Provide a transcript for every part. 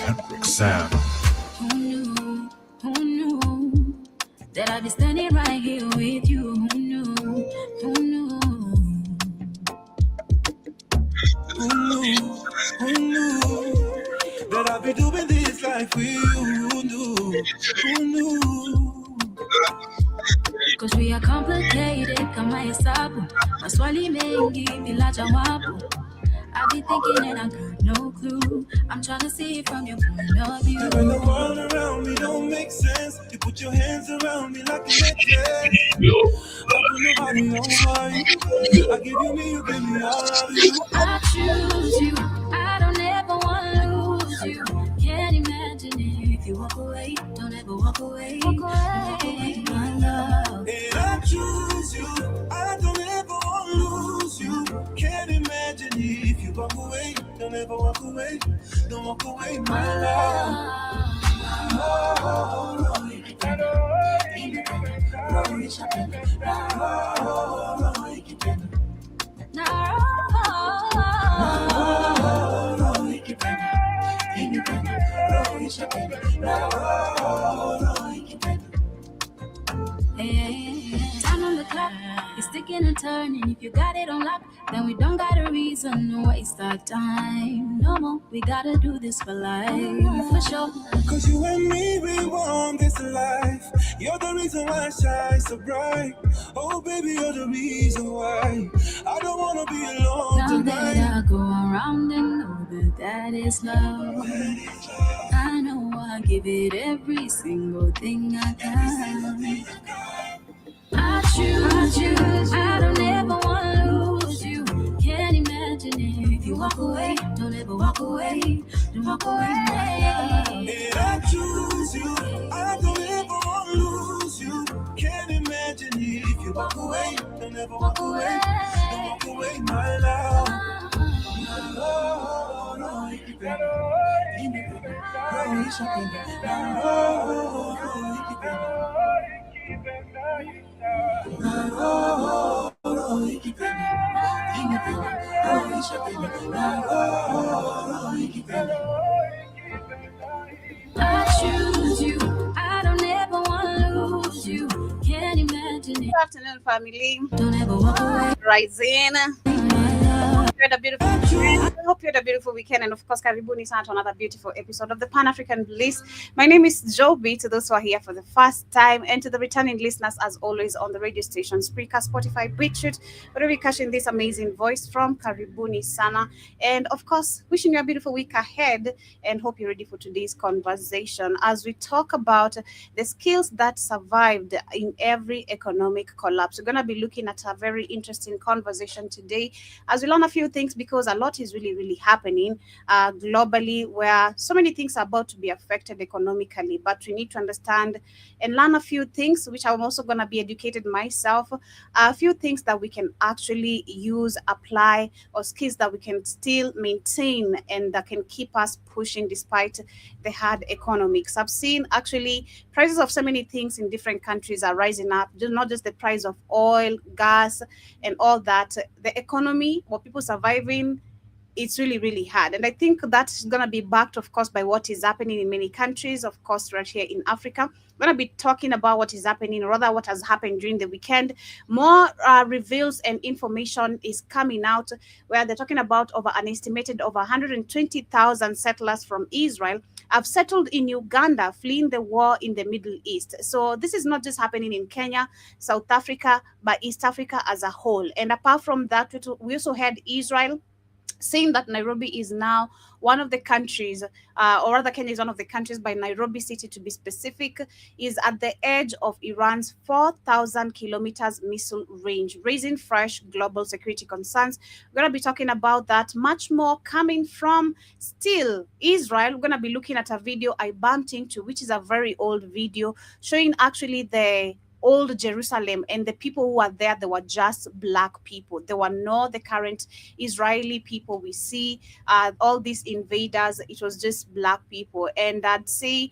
Hendrik Sam. Who knew that I'd be standing right here with you? Who knew that I'd be doing this life with you? Who knew? Cause we are complicated kama hesabu, maswali mengi bila jawabu. I be thinking and I got no clue. I'm trying to see it from your point of view. When the world around me don't make sense, you put your hands around me like a necklace. I put nobody over you. I give you me, you give me all of you. I choose you. I don't ever want to lose you. Can't imagine it if you walk away. Don't ever walk away. Walk away, my love. And I choose you. I don't ever want to lose you. Can't imagine it if you walk away. Don't ever walk away. Don't walk away, my love. Time on the clock is ticking and turning. If you got it on lock, then we don't got a reason to waste our time. No more, we gotta do this for life, for sure. Cause you and me, we want this life. You're the reason why I shine so bright. Oh baby, you're the reason why I don't wanna be alone Now tonight. that I go around and know that is love, I know I give it every single thing I can. I choose, I don't ever want to lose you. Can't imagine it if you walk away. Don't ever walk away. Don't walk away. And I choose you. I don't ever want to lose you. Can't imagine it if you walk away. Don't ever walk away. Don't walk away, my love. My love, no, you keep it. You keep it. No, you keep it. My love, no, you keep it. My love, no, you keep it. You keep it. No, you keep it. My love, no, you keep it. I choose you. I don't ever want to lose you. Can't imagine it. Good afternoon, family. Don't ever walk away. Rising. I hope you had a beautiful weekend, and of course, karibuni sana to another beautiful episode of the Pan African Bliss. My name is Joby. To those who are here for the first time, and to the returning listeners, as always, on the radio station Spreaker, Spotify, BitChute, where we catching this amazing voice from. Karibuni sana, and of course, wishing you a beautiful week ahead, and hope you're ready for today's conversation as we talk about the skills that survived in every economic collapse. We're going to be looking at a very interesting conversation today as we learn a few things, because a lot is really happening globally, where so many things are about to be affected economically, but we need to understand and learn a few things, which I'm also going to be educated myself, a few things that we can actually use, apply, or skills that we can still maintain and that can keep us pushing despite the hard economics. I've seen actually prices of so many things in different countries are rising up, not just the price of oil, gas, and all that. The economy, what people surviving, it's really hard. And I think that's going to be backed, of course, by what is happening in many countries, of course, right here in Africa. I'm going to be talking about what is happening, or rather what has happened during the weekend. More reveals and information is coming out, where they're talking about over an estimated over 120,000 settlers from Israel have settled in Uganda, fleeing the war in the Middle East. So this is not just happening in Kenya, South Africa, but East Africa as a whole. And apart from that, we also had Israel saying that Nairobi is now one of the countries, or rather Kenya is one of the countries, by Nairobi city to be specific, is at the edge of Iran's 4,000 kilometers missile range, raising fresh global security concerns. We're going to be talking about that, much more coming from still Israel. We're going to be looking at a video I bumped into, which is a very old video showing actually the old Jerusalem, and the people who were there, they were just black people. They were not the current Israeli people we see, all these invaders. It was just black people. And I'd say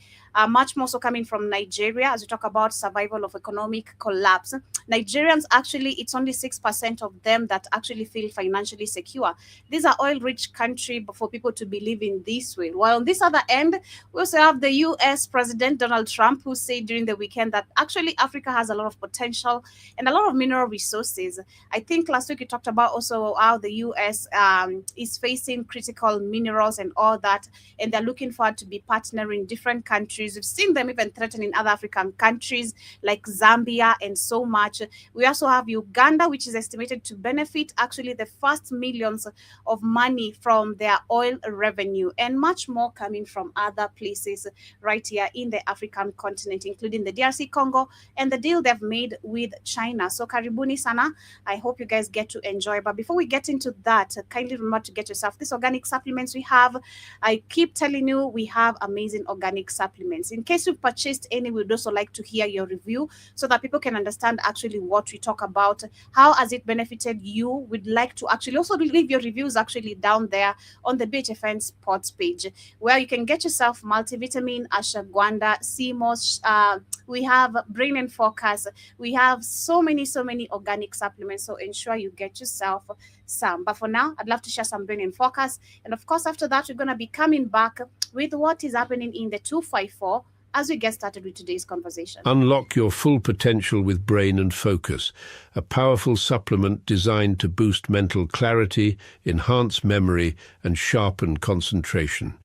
much more so coming from Nigeria, as we talk about survival of economic collapse. Nigerians, actually, it's only 6% of them that actually feel financially secure. These are oil-rich country for people to believe in this way. While on this other end, we also have the U.S. President Donald Trump, who said during the weekend that actually Africa has a lot of potential and a lot of mineral resources. I think last week we talked about also how the U.S. Is facing critical minerals and all that, and they're looking forward to be partnering different countries. We've seen them even threatening other African countries like Zambia and so much. We also have Uganda, which is estimated to benefit actually the first millions of money from their oil revenue, and much more coming from other places right here in the African continent, including the DRC Congo and the deal they've made with China. So karibuni sana. I hope you guys get to enjoy. But before we get into that, kindly remember to get yourself these organic supplements we have. I keep telling you, we have amazing organic supplements. In case you've purchased any, we'd also like to hear your review so that people can understand actually what we talk about. How has it benefited you? We'd like to actually also leave your reviews actually down there on the BHFN Sports page, where you can get yourself multivitamin, ashwagandha, CMOS. We have Brain and Focus. We have so many organic supplements. So ensure you get yourself some. But for now, I'd love to share some Brain and Focus. And of course, after that, we're going to be coming back with what is happening in the 254 as we get started with today's conversation. Unlock your full potential with Brain and Focus, a powerful supplement designed to boost mental clarity, enhance memory, and sharpen concentration.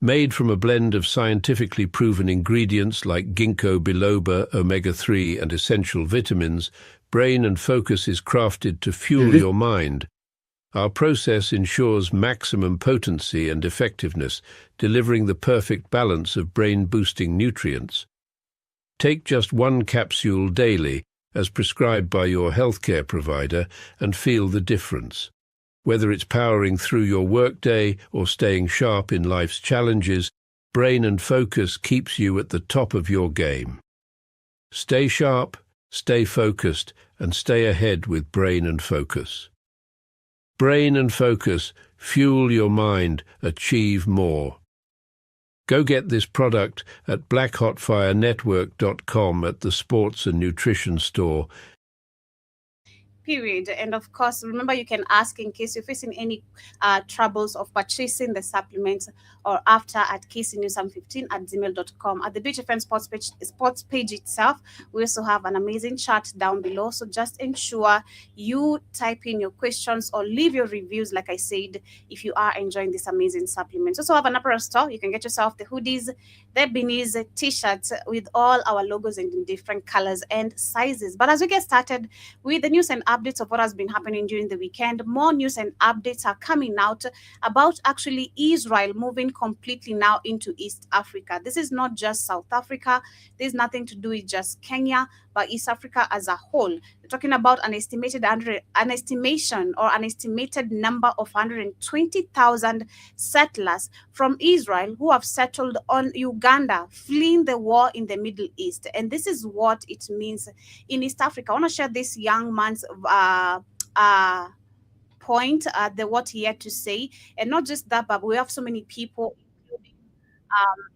Made from a blend of scientifically proven ingredients like ginkgo biloba, omega-3, and essential vitamins, Brain and Focus is crafted to fuel your mind. Our process ensures maximum potency and effectiveness, delivering the perfect balance of brain-boosting nutrients. Take just one capsule daily, as prescribed by your healthcare provider, and feel the difference. Whether it's powering through your workday or staying sharp in life's challenges, Brain and Focus keeps you at the top of your game. Stay sharp, stay focused, and stay ahead with Brain and Focus. Brain and Focus, fuel your mind, achieve more. Go get this product at blackhotfirenetwork.com at the Sports and Nutrition Store. Period. And of course, remember, you can ask in case you're facing any troubles of purchasing the supplements or after at kcnews15@gmail.com. At the BHFN sports page itself, we also have an amazing chat down below. So just ensure you type in your questions or leave your reviews, like I said, if you are enjoying this amazing supplements. Also have an apparel store. You can get yourself the hoodies, the beanies, t-shirts with all our logos in different colors and sizes. But as we get started with the news and updates of what has been happening during the weekend, more news and updates are coming out about actually Israel moving completely now into East Africa. This is not just South Africa. There's nothing to do with just Kenya, but East Africa as a whole. We're talking about an estimated number of 120,000 settlers from Israel who have settled on Uganda, fleeing the war in the Middle East. And this is what it means in East Africa. I want to share this young man's point, what he had to say. And not just that, but we have so many people,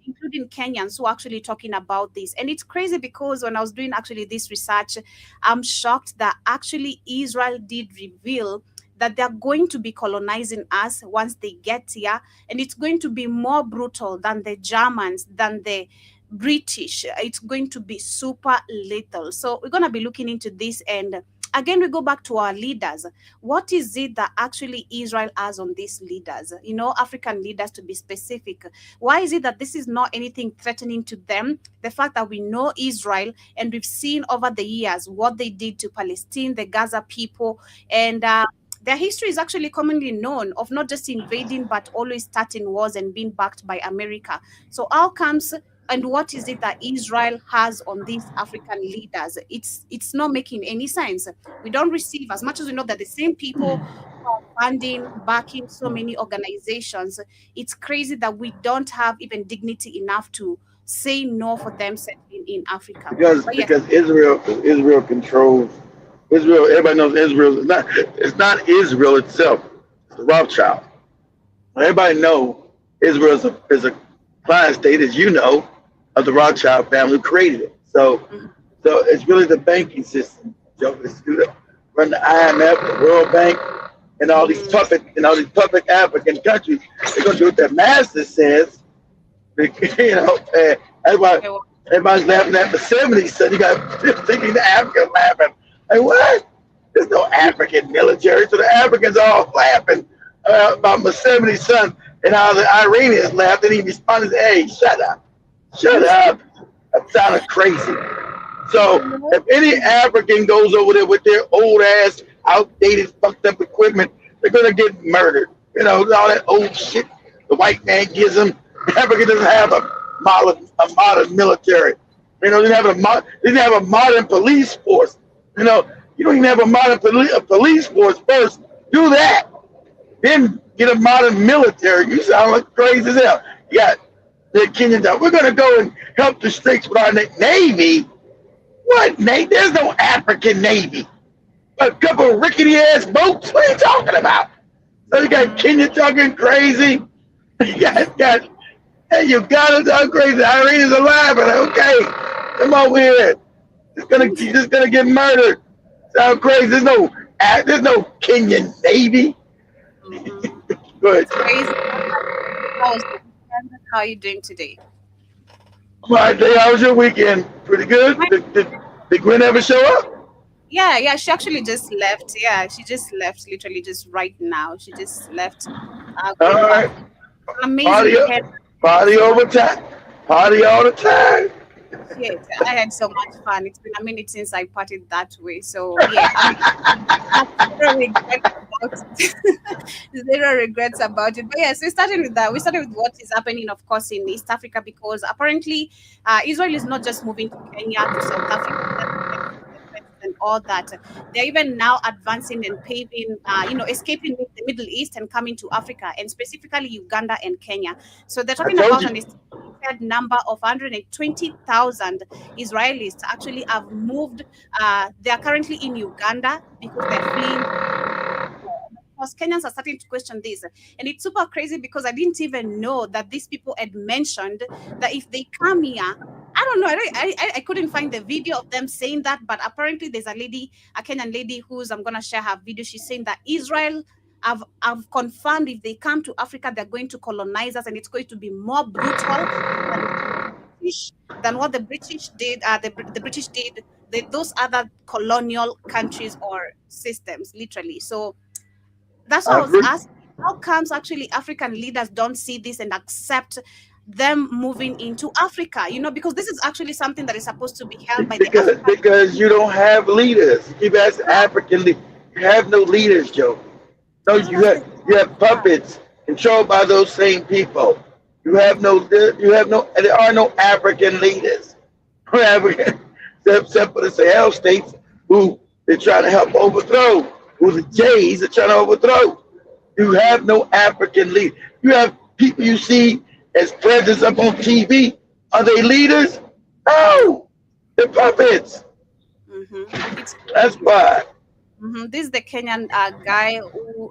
including Kenyans, who are actually talking about this. And it's crazy because when I was doing actually this research, I'm shocked that actually Israel did reveal that they're going to be colonizing us once they get here. And it's going to be more brutal than the Germans, than the British. It's going to be super lethal. So we're going to be looking into this. And again, we go back to our leaders. What is it that actually Israel has on these leaders? You know, African leaders, to be specific. Why is it that this is not anything threatening to them? The fact that we know Israel and we've seen over the years what they did to Palestine, the Gaza people, and their history is actually commonly known of not just invading, but always starting wars and being backed by America. So how comes and what is it that Israel has on these African leaders? It's not making any sense. We don't receive, as much as we know that the same people who are funding, backing so many organizations. It's crazy that we don't have even dignity enough to say no for them settling in Africa. Because Israel controls Israel. Everybody knows Israel. It's not Israel itself. It's the Rothschild. Everybody knows Israel is a client state, as you know, of the Rothschild family who created it. So So it's really the banking system. Joe, it's run the IMF, the World Bank, and all these puppet African countries. They're gonna do what their master says. You know, and that's why everybody's laughing at the 70s. So you got 15 Africans laughing. Like what? There's no African military. So the Africans are all laughing about Museveni's son and how the Iranians laughed, and he responded, "Hey, shut up. Shut up." That sounded crazy. So if any African goes over there with their old ass, outdated, fucked up equipment, they're gonna get murdered. You know, all that old shit the white man gives them. Africa doesn't have a modern military. You know, they didn't have a modern police force. You know, you don't even have a modern police force first. Do that, then get a modern military. You sound like crazy as hell. You got the Kenyan down. We're gonna go and help the streets with our Navy. What Navy? There's no African Navy. A couple of rickety ass boats. What are you talking about? So you got Kenya talking crazy. You got hey, Uganda talking crazy. Irene alive. And okay, come over here. You're just gonna get murdered. Sound crazy? There's no Kenyan Navy. Good. Crazy. How are you doing today? My day, how was your weekend? Pretty good. Did Gwen ever show up? Yeah, she actually just left. Yeah, she just left literally just right now. She just left. All right. Amazing. Party over time. Party all the time. Yes, I had so much fun. It's been a minute since I partied that way. So yeah, zero regrets about it. Zero regrets about it. But yes, we started with that. We started with what is happening, of course, in East Africa, because apparently Israel is not just moving to Kenya, to South Africa, and all that. They're even now advancing and paving, escaping the Middle East and coming to Africa, and specifically Uganda and Kenya. So they're talking about an estimated number of 120,000 Israelis actually have moved. They are currently in Uganda because they're fleeing. Because Kenyans are starting to question this, and it's super crazy because I didn't even know that these people had mentioned that if they come here, I don't know, I couldn't find the video of them saying that, but apparently there's a Kenyan lady I'm gonna share her video. She's saying that Israel have confirmed if they come to Africa, they're going to colonize us, and it's going to be more brutal than what the British did. The British did those other colonial countries or systems, literally. So that's what I was asking. How comes actually African leaders don't see this and accept them moving into Africa? You know, because this is actually something that is supposed to be held by because you don't have leaders. You keep asking African leaders. You have no leaders, Joe. No, you have puppets controlled by those same people. There are no African leaders. Except for the Sahel states who they're trying to help overthrow. Who the Jays are trying to overthrow. You have no African leader. You have people you see as presidents up on TV. Are they leaders? No, they're puppets. That's why. This is the Kenyan guy who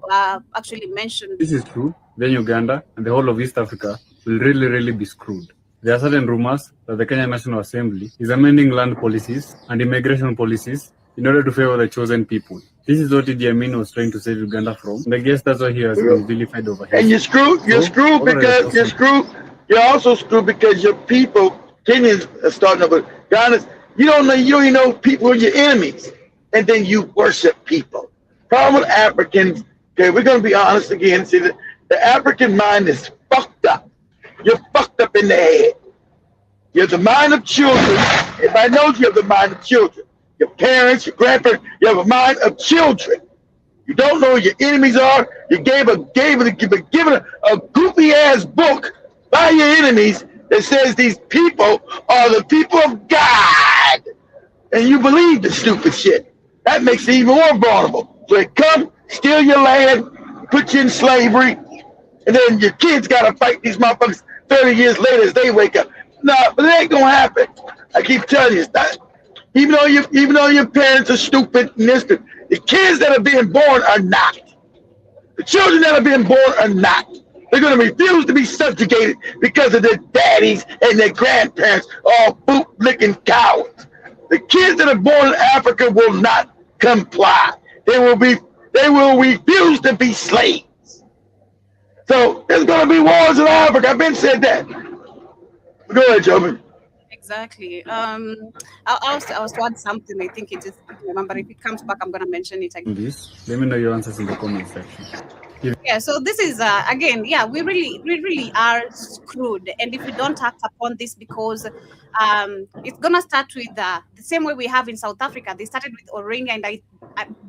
actually mentioned. This is true. Then Uganda and the whole of East Africa will really, really be screwed. There are certain rumors that the Kenyan National Assembly is amending land policies and immigration policies in order to favor the chosen people. This is what Idi Amin was trying to save Uganda from. And I guess that's why he has been vilified over here. And you're screwed because you're screwed. You're also screwed because your people, Kenyans are starting over. Ghana's, you don't even know people are your enemies. And then you worship people. Problem with Africans, okay, we're going to be honest again, see that the African mind is fucked up. You're fucked up in the head. You have the mind of children. Everybody knows you have the mind of children. Your parents, your grandparents, you have a mind of children. You don't know who your enemies are. You gave a goofy ass book by your enemies that says these people are the people of God. And you believe the stupid shit. That makes it even more vulnerable. So they come, steal your land, put you in slavery, and then your kids got to fight these motherfuckers 30 years later as they wake up. No, but it ain't gonna happen. I keep telling you, it's not. Even though your parents are stupid and this, the kids that are being born are not. The children that are being born are not. They're going to refuse to be subjugated because of their daddies and their grandparents, all boot-licking cowards. The kids that are born in Africa will not comply. They will refuse to be slaves. So there's going to be wars in Africa. I've been said that. Go ahead, Joby. Exactly. I was to add something. I think it is. Remember, if it comes back, I'm going to mention it again. Let me know your answers in the comment section. Yeah, so this is again, yeah, we really are screwed, and if we don't act upon this, because it's gonna start with the same way we have in South Africa. They started with Orania, and I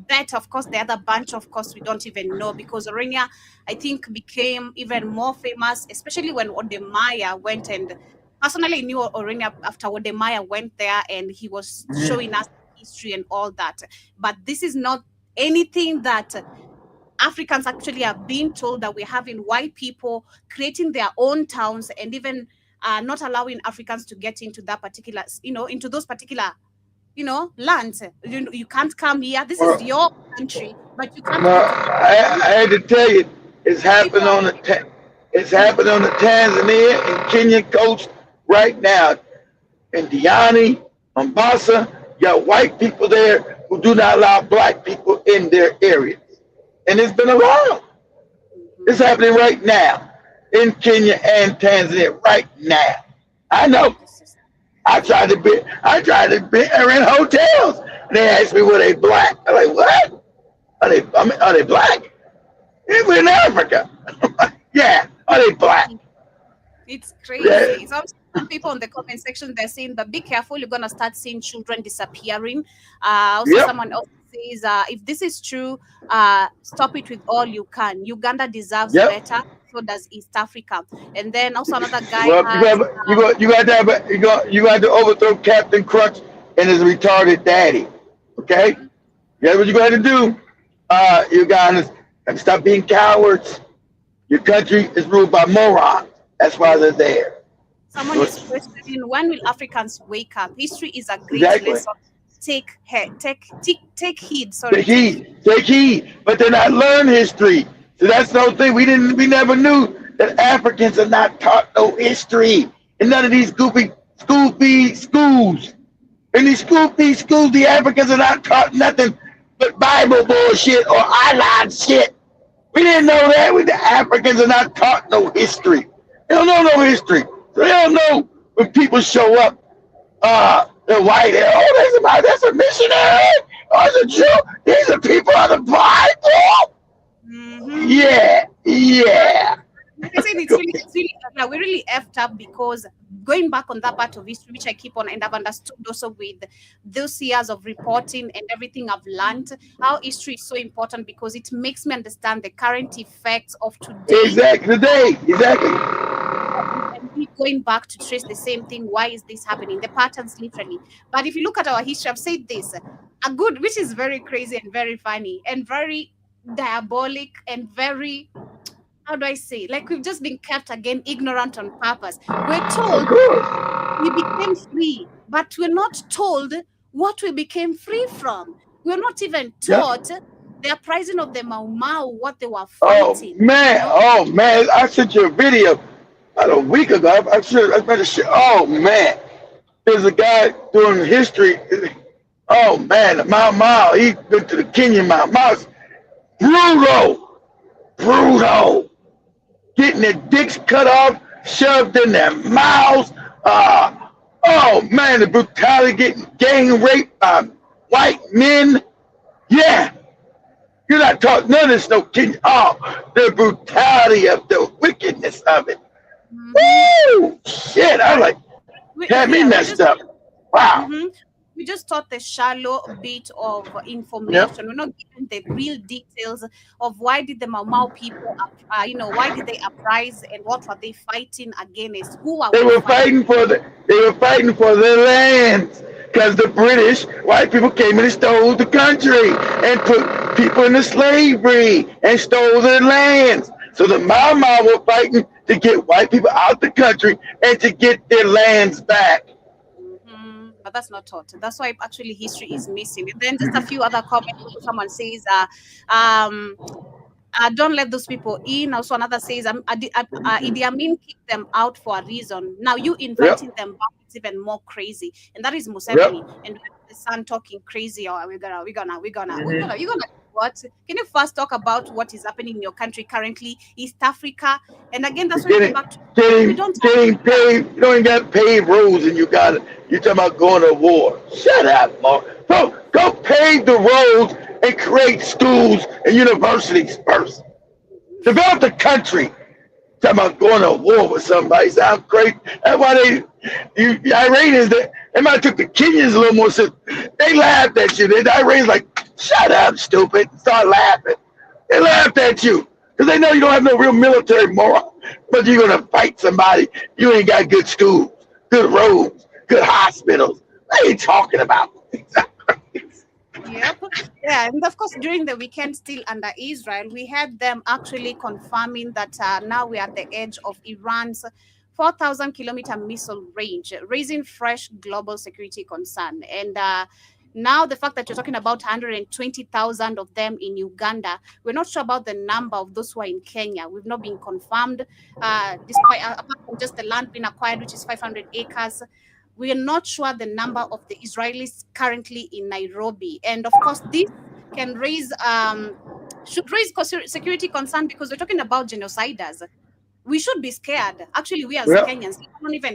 bet, of course, the other bunch, of course, we don't even know, because Orania, I think, became even more famous, especially when Odemaya went, and personally knew Orania after Odemaya went there, and he was showing us history and all that. But this is not anything that Africans actually are being told, that we're having white people creating their own towns, and even not allowing Africans to get into that particular, into those particular, lands. You can't come here. This is your country, but you can't. I had to tell you, it's happening on the Tanzania and Kenya coast right now. In Diani, Mombasa, you got white people there who do not allow black people in their areas. And it's been a while. It's happening right now in Kenya and Tanzania right now. I know. I tried to rent hotels. And they asked me, were they black? I'm like, what? Are they black? We're in Africa. Yeah, are they black? It's crazy. Yeah. Some people in the comment section, they're saying, but be careful, you're going to start seeing children disappearing. Someone else says, if this is true, stop it with all you can. Uganda deserves better. So does East Africa. And then also another guy. Well, you got to overthrow Captain Crunch and his retarded daddy. Okay, that's what you got to do. You guys got to stop being cowards. Your country is ruled by morons. That's why they're there. Someone is questioning, when will Africans wake up? History is a great lesson. Take heed. Sorry. Take heed. But then I learned history. So that's the whole thing. We never knew that Africans are not taught no history in none of these goofy schools. In these goofy schools, the Africans are not taught nothing but Bible bullshit or island shit. We didn't know that. The Africans are not taught no history. They don't know no history. So they don't know when people show up, they're white. That's a missionary. Oh, it's a Jew. These are people of the Bible. Mm-hmm. Yeah. I said we're really effed up, because going back on that part of history, which I keep on, and I've understood also with those years of reporting and everything I've learned, how history is so important, because it makes me understand the current effects of today. Exactly. And we going back to trace the same thing. Why is this happening? The patterns, literally. But if you look at our history, I've said this, which is very crazy and very funny and very diabolic and very, how do I say, like we've just been kept again ignorant on purpose. We're told we became free, but we're not told what we became free from. We're not even taught the uprising of the Mau Mau, what they were fighting. Oh man, I sent you a video about a week ago. Oh man, there's a guy doing history. Oh man, the Mau Mau, he went to the Kenyan Mau Mau. Brutal. Getting their dicks cut off, shoved in their mouths. Oh man, the brutality, getting gang raped by white men. Yeah. You're not taught none of this, no Kenya. Oh, the brutality of the wickedness of it. Mm-hmm. Woo! Shit, I like, had me messed up. Wow. Mm-hmm. We just taught the shallow bit of information. We're not given the real details of why did the Mau Mau people, why did they uprise and what were they fighting against? They were fighting for their lands, because the British white people came and stole the country and put people into slavery and stole their lands. So the Mau Mau were fighting to get white people out the country and to get their lands back. But that's not taught. That's why actually history is missing. And then just a few other comments. Someone says, Don't let those people in. Also, another says, Idi Amin kicked them out for a reason. Now you inviting them back, it's even more crazy. And that is Museveni. And the son talking crazy, or we're gonna what? Can you first talk about what is happening in your country currently, East Africa? And again, that's what we're back to. Getting paid. You don't even got paid roads, and you're talking about going to war. Shut up, Mark. Go pave the roads and create schools and universities first. Develop the country. Talking about going to war with somebody. Sounds crazy. That's why the Iranians, they might have took the Kenyans a little more serious. They laughed at you. The Iranians like, shut up, stupid. Start laughing. They laughed at you because they know you don't have no real military moral. But you're going to fight somebody. You ain't got good schools, good roads, good hospitals. What are you talking about? Yep. Yeah, and of course, during the weekend, still under Israel, we had them actually confirming that now we are at the edge of Iran's 4,000-kilometer missile range, raising fresh global security concern. And now the fact that you're talking about 120,000 of them in Uganda, we're not sure about the number of those who are in Kenya. We've not been confirmed, despite apart from just the land being acquired, which is 500 acres. We are not sure the number of the Israelis currently in Nairobi. And of course, this can should raise security concern because we're talking about genociders. We should be scared. Actually, we as Kenyans,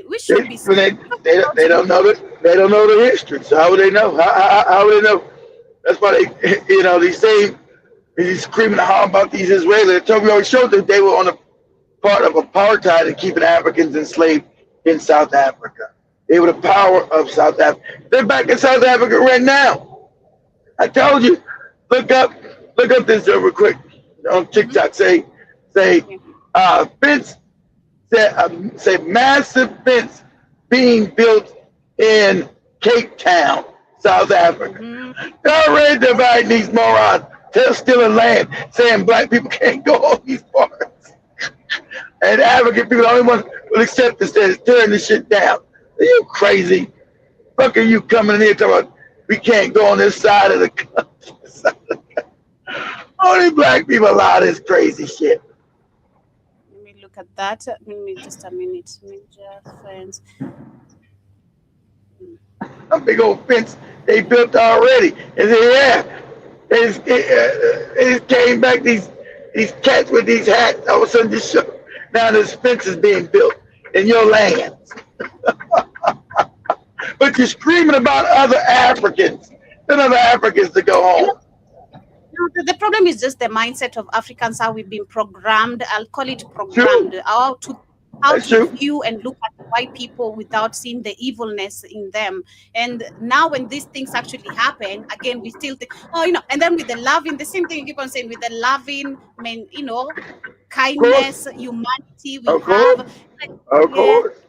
we should be scared. They don't know the history. So how would they know? How would they know? That's why they say he's screaming hard about these Israelis. We always showed that they were on a part of apartheid and keeping Africans enslaved in South Africa. They were the power of South Africa. They're back in South Africa right now. I told you, look up this real quick on TikTok. Say fence. Say massive fence being built in Cape Town, South Africa. They're already dividing these morons. They're stealing land, saying black people can't go on these parts. And African people, the only ones will accept this, is tearing this shit down. Are you crazy? Fuck are you coming in here talking about we can't go on this side of the country? Only black people allow this crazy shit. Let me look at that. Give me just a minute. Major fence. A big old fence they built already. And then, it came back, these cats with these hats, all of a sudden just show. Now this fence is being built in your lands. But you're screaming about other Africans. Than other Africans to go home. The problem is just the mindset of Africans, how we've been programmed. I'll call it programmed. True. How to view and look at white people without seeing the evilness in them. And now when these things actually happen, again, we still think, and then with the loving, the same thing you keep on saying, with the loving, kindness, humanity we have. Of course.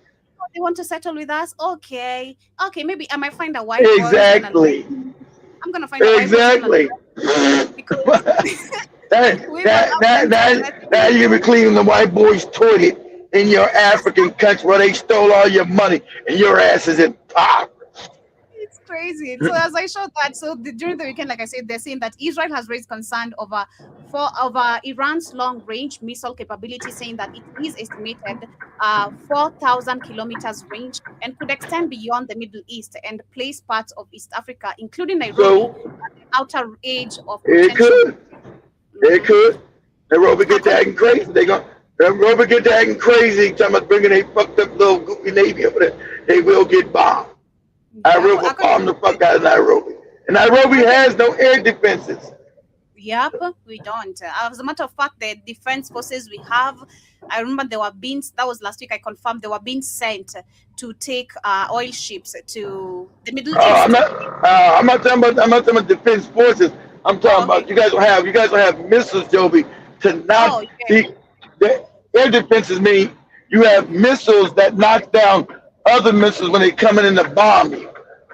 They want to settle with us? Okay, maybe I might find a white exactly. Person. I'm gonna find a white exactly. Because now you're gonna be cleaning the white boy's toilet in your African country where they stole all your money and your ass is in poverty. It's crazy. So as I showed that, during the weekend, like I said, they're saying that Israel has raised concern over Iran's long-range missile capability, saying that it is estimated 4,000 kilometers range and could extend beyond the Middle East and place parts of East Africa, including Nairobi, at the outer edge of potential. It could. Nairobi get that acting crazy. Nairobi get that acting crazy. Talking about bringing a fucked up little goofy Navy over there. They will get bombed. I will bomb the fuck out of Nairobi. And Nairobi has no air defenses. Yep, we don't. As a matter of fact, the defense forces we have, I remember that was last week, I confirmed they were being sent to take oil ships to the Middle East. I'm not talking about defense forces. I'm talking about you guys don't have missiles, Joby, to knock the air defenses mean you have missiles that knock down other missiles when they coming in to bomb you.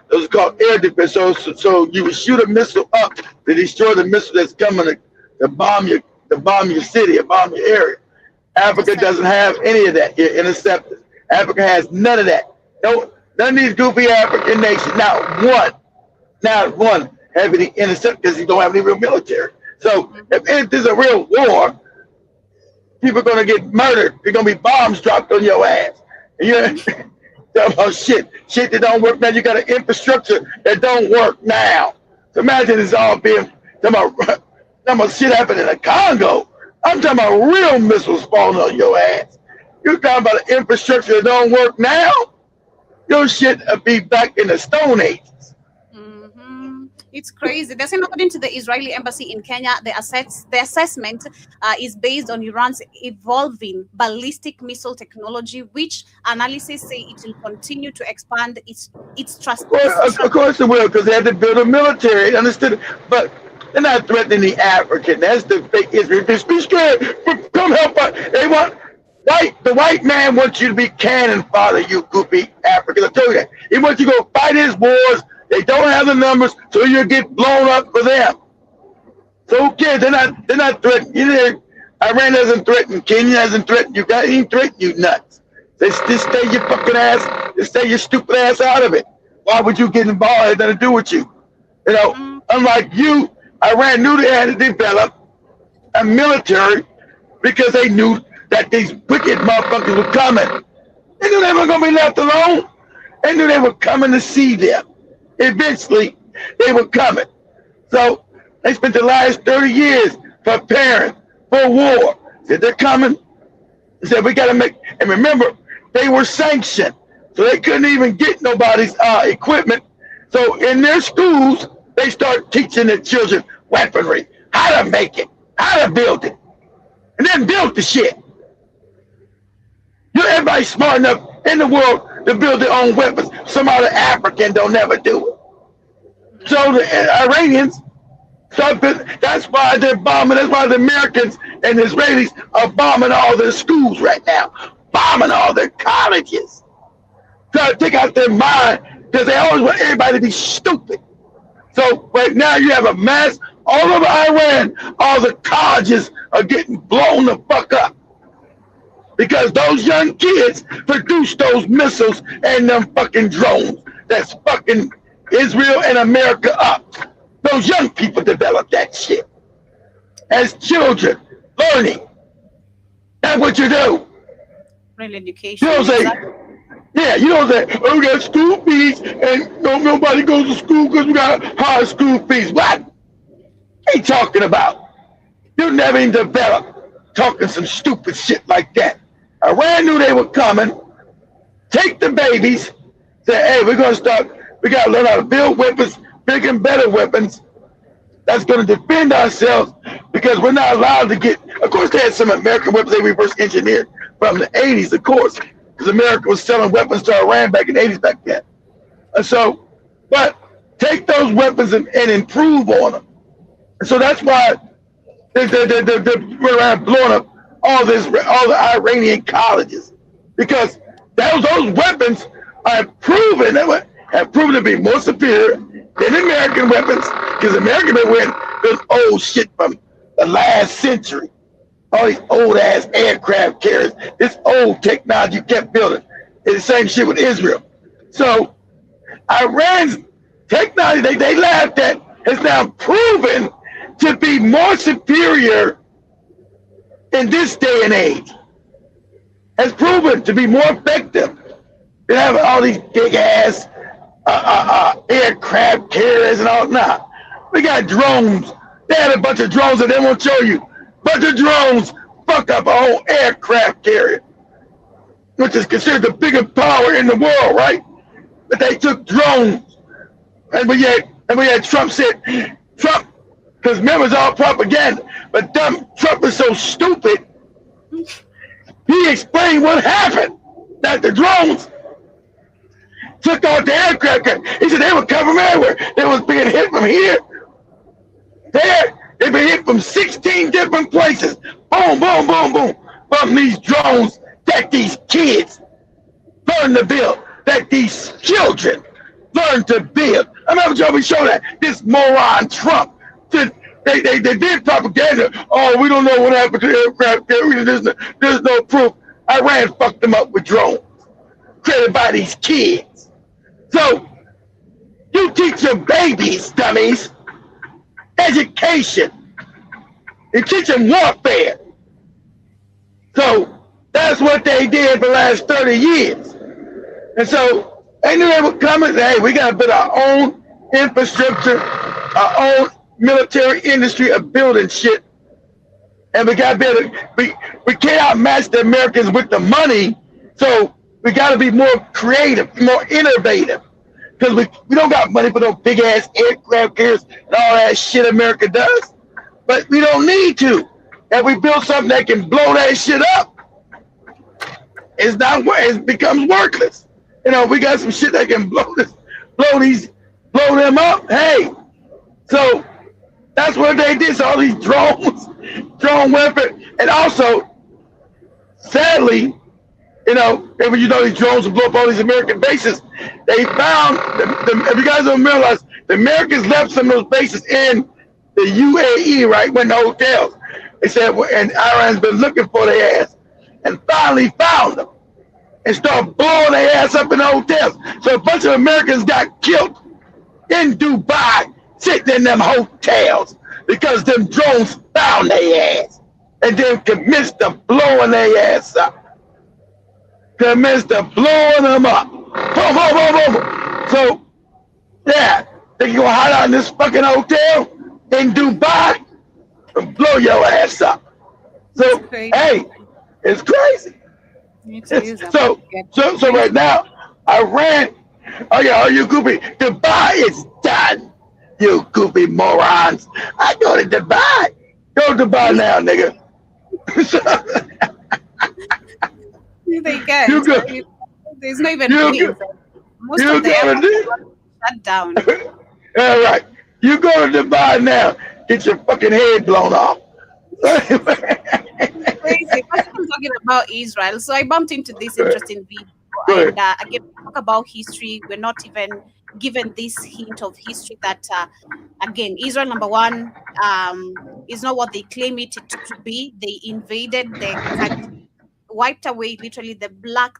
Those are called air defense. So you would shoot a missile up to destroy the missile that's coming to bomb your city or bomb your area. Africa doesn't have any of that. You're intercepted. Africa has none of that. No, none of these goofy African nations. Not one have any intercept because you don't have any real military. So if there's a real war, people are gonna get murdered. There's gonna be bombs dropped on your ass. And you're talking about shit that don't work now. You got an infrastructure that don't work now. So imagine it's all being talking about shit happening in the Congo. I'm talking about real missiles falling on your ass. You're talking about an infrastructure that don't work now. Your shit will be back in the Stone Age. It's crazy. They're saying, according to the Israeli embassy in Kenya, the assessment is based on Iran's evolving ballistic missile technology, which analysts say it will continue to expand its trust. Well, of course it will, because they had to build a military. Understood? But they're not threatening the African. That's the fake Israel. Be scared. Come help us. They want the white man wants you to be cannon fodder, you goofy Africans. I tell you that. He wants you to go fight his wars. They don't have the numbers, so you get blown up for them. So who cares? They're not threatening. Iran doesn't threaten. Kenya doesn't threaten you. God ain't threaten you nuts. Just stay your fucking ass. Just stay your stupid ass out of it. Why would you get involved? It had nothing to do with you. You know, unlike you, Iran knew they had to develop a military because they knew that these wicked motherfuckers were coming. They knew they weren't gonna be left alone. They knew they were coming to see them. Eventually, they were coming. So they spent the last 30 years preparing for war. Said they're coming. They said we got to make. And remember, they were sanctioned, so they couldn't even get nobody's equipment. So in their schools, they start teaching their children weaponry, how to make it, how to build it, and then build the shit. Everybody's smart enough in the world to build their own weapons. Some other African don't never do it. So the Iranians, that's why they're bombing. That's why the Americans and the Israelis are bombing all their schools right now, bombing all their colleges, trying to take out their mind because they always want everybody to be stupid. So right now you have a mass all over Iran. All the colleges are getting blown the fuck up. Because those young kids produce those missiles and them fucking drones that's fucking Israel and America up. Those young people develop that shit. As children, learning. That's what you do. Real education. You don't say, yeah, you don't say, oh, we got school fees and nobody goes to school because we got high school fees. What? What are you talking about? You never even develop talking some stupid shit like that. Iran knew they were coming. Take the babies. Say, hey, we're going to start. We got to learn how to build weapons, bigger and better weapons. That's going to defend ourselves because we're not allowed to get. Of course, they had some American weapons they reverse engineered from the 80s, of course, because America was selling weapons to Iran back in the 80s back then. And so, but take those weapons and improve on them. And so that's why they're around blowing up all the Iranian colleges, because those weapons have proven to be more superior than American weapons, because American weapons this old shit from the last century, all these old ass aircraft carriers, this old technology kept building. It's the same shit with Israel. So Iran's technology they laughed at has now proven to be more superior in this day and age, has proven to be more effective than having all these big ass aircraft carriers and all. Nah, we got drones. They had a bunch of drones and they won't show you. Bunch of drones fuck up a whole aircraft carrier, which is considered the biggest power in the world, right? But they took drones, and we had Trump said, because remember it's all propaganda. But Trump is so stupid, he explained what happened. That the drones took out the aircraft. He said they were coming everywhere. They was being hit from here, there. They've been hit from 16 different places. Boom, boom, boom, boom. From these drones that these kids learn to build, that these children learn to build. I remember Joe showed that this moron Trump did. They did propaganda. Oh, we don't know what happened to the aircraft carrier. There's no proof. Iran fucked them up with drones created by these kids. So you teach your babies, dummies, education. in kitchen warfare. So that's what they did for the last 30 years. And so they knew they were coming. Hey, we got to build our own infrastructure, our own military industry of building shit. And we got to be able to, we can't outmatch the Americans with the money. So we got to be more creative, more innovative. Because we don't got money for those big ass aircraft carriers and all that shit America does. But we don't need to. If we build something that can blow that shit up, it becomes worthless. You know, we got some shit that can blow them up. Hey, so that's what they did. So all these drone weapons, and also, sadly, you know, these drones will blow up all these American bases. They found, if you guys don't realize, the Americans left some of those bases in the UAE, right, when the hotels. They said, and Iran's been looking for their ass, and finally found them, and started blowing their ass up in the hotels. So a bunch of Americans got killed in Dubai, sitting in them hotels, because them drones found their ass, and then commenced to blowing their ass up. Commenced to blowing them up. Boom, boom, boom, boom. So, yeah, they can go hide out in this fucking hotel in Dubai and blow your ass up. So, hey, it's crazy. So right now, Iran, you goofy, Dubai is done. You goofy morons. I go to Dubai. Go to Dubai now, nigga. They can. There's no even meetings. Most of them shut down. All right. You go to Dubai now. Get your fucking head blown off. Crazy. I'm talking about Israel. So I bumped into this interesting video. And again, we talk about history. We're not even given this hint of history that, again, Israel, number one, is not what they claim it to be. They invaded the country, wiped away literally the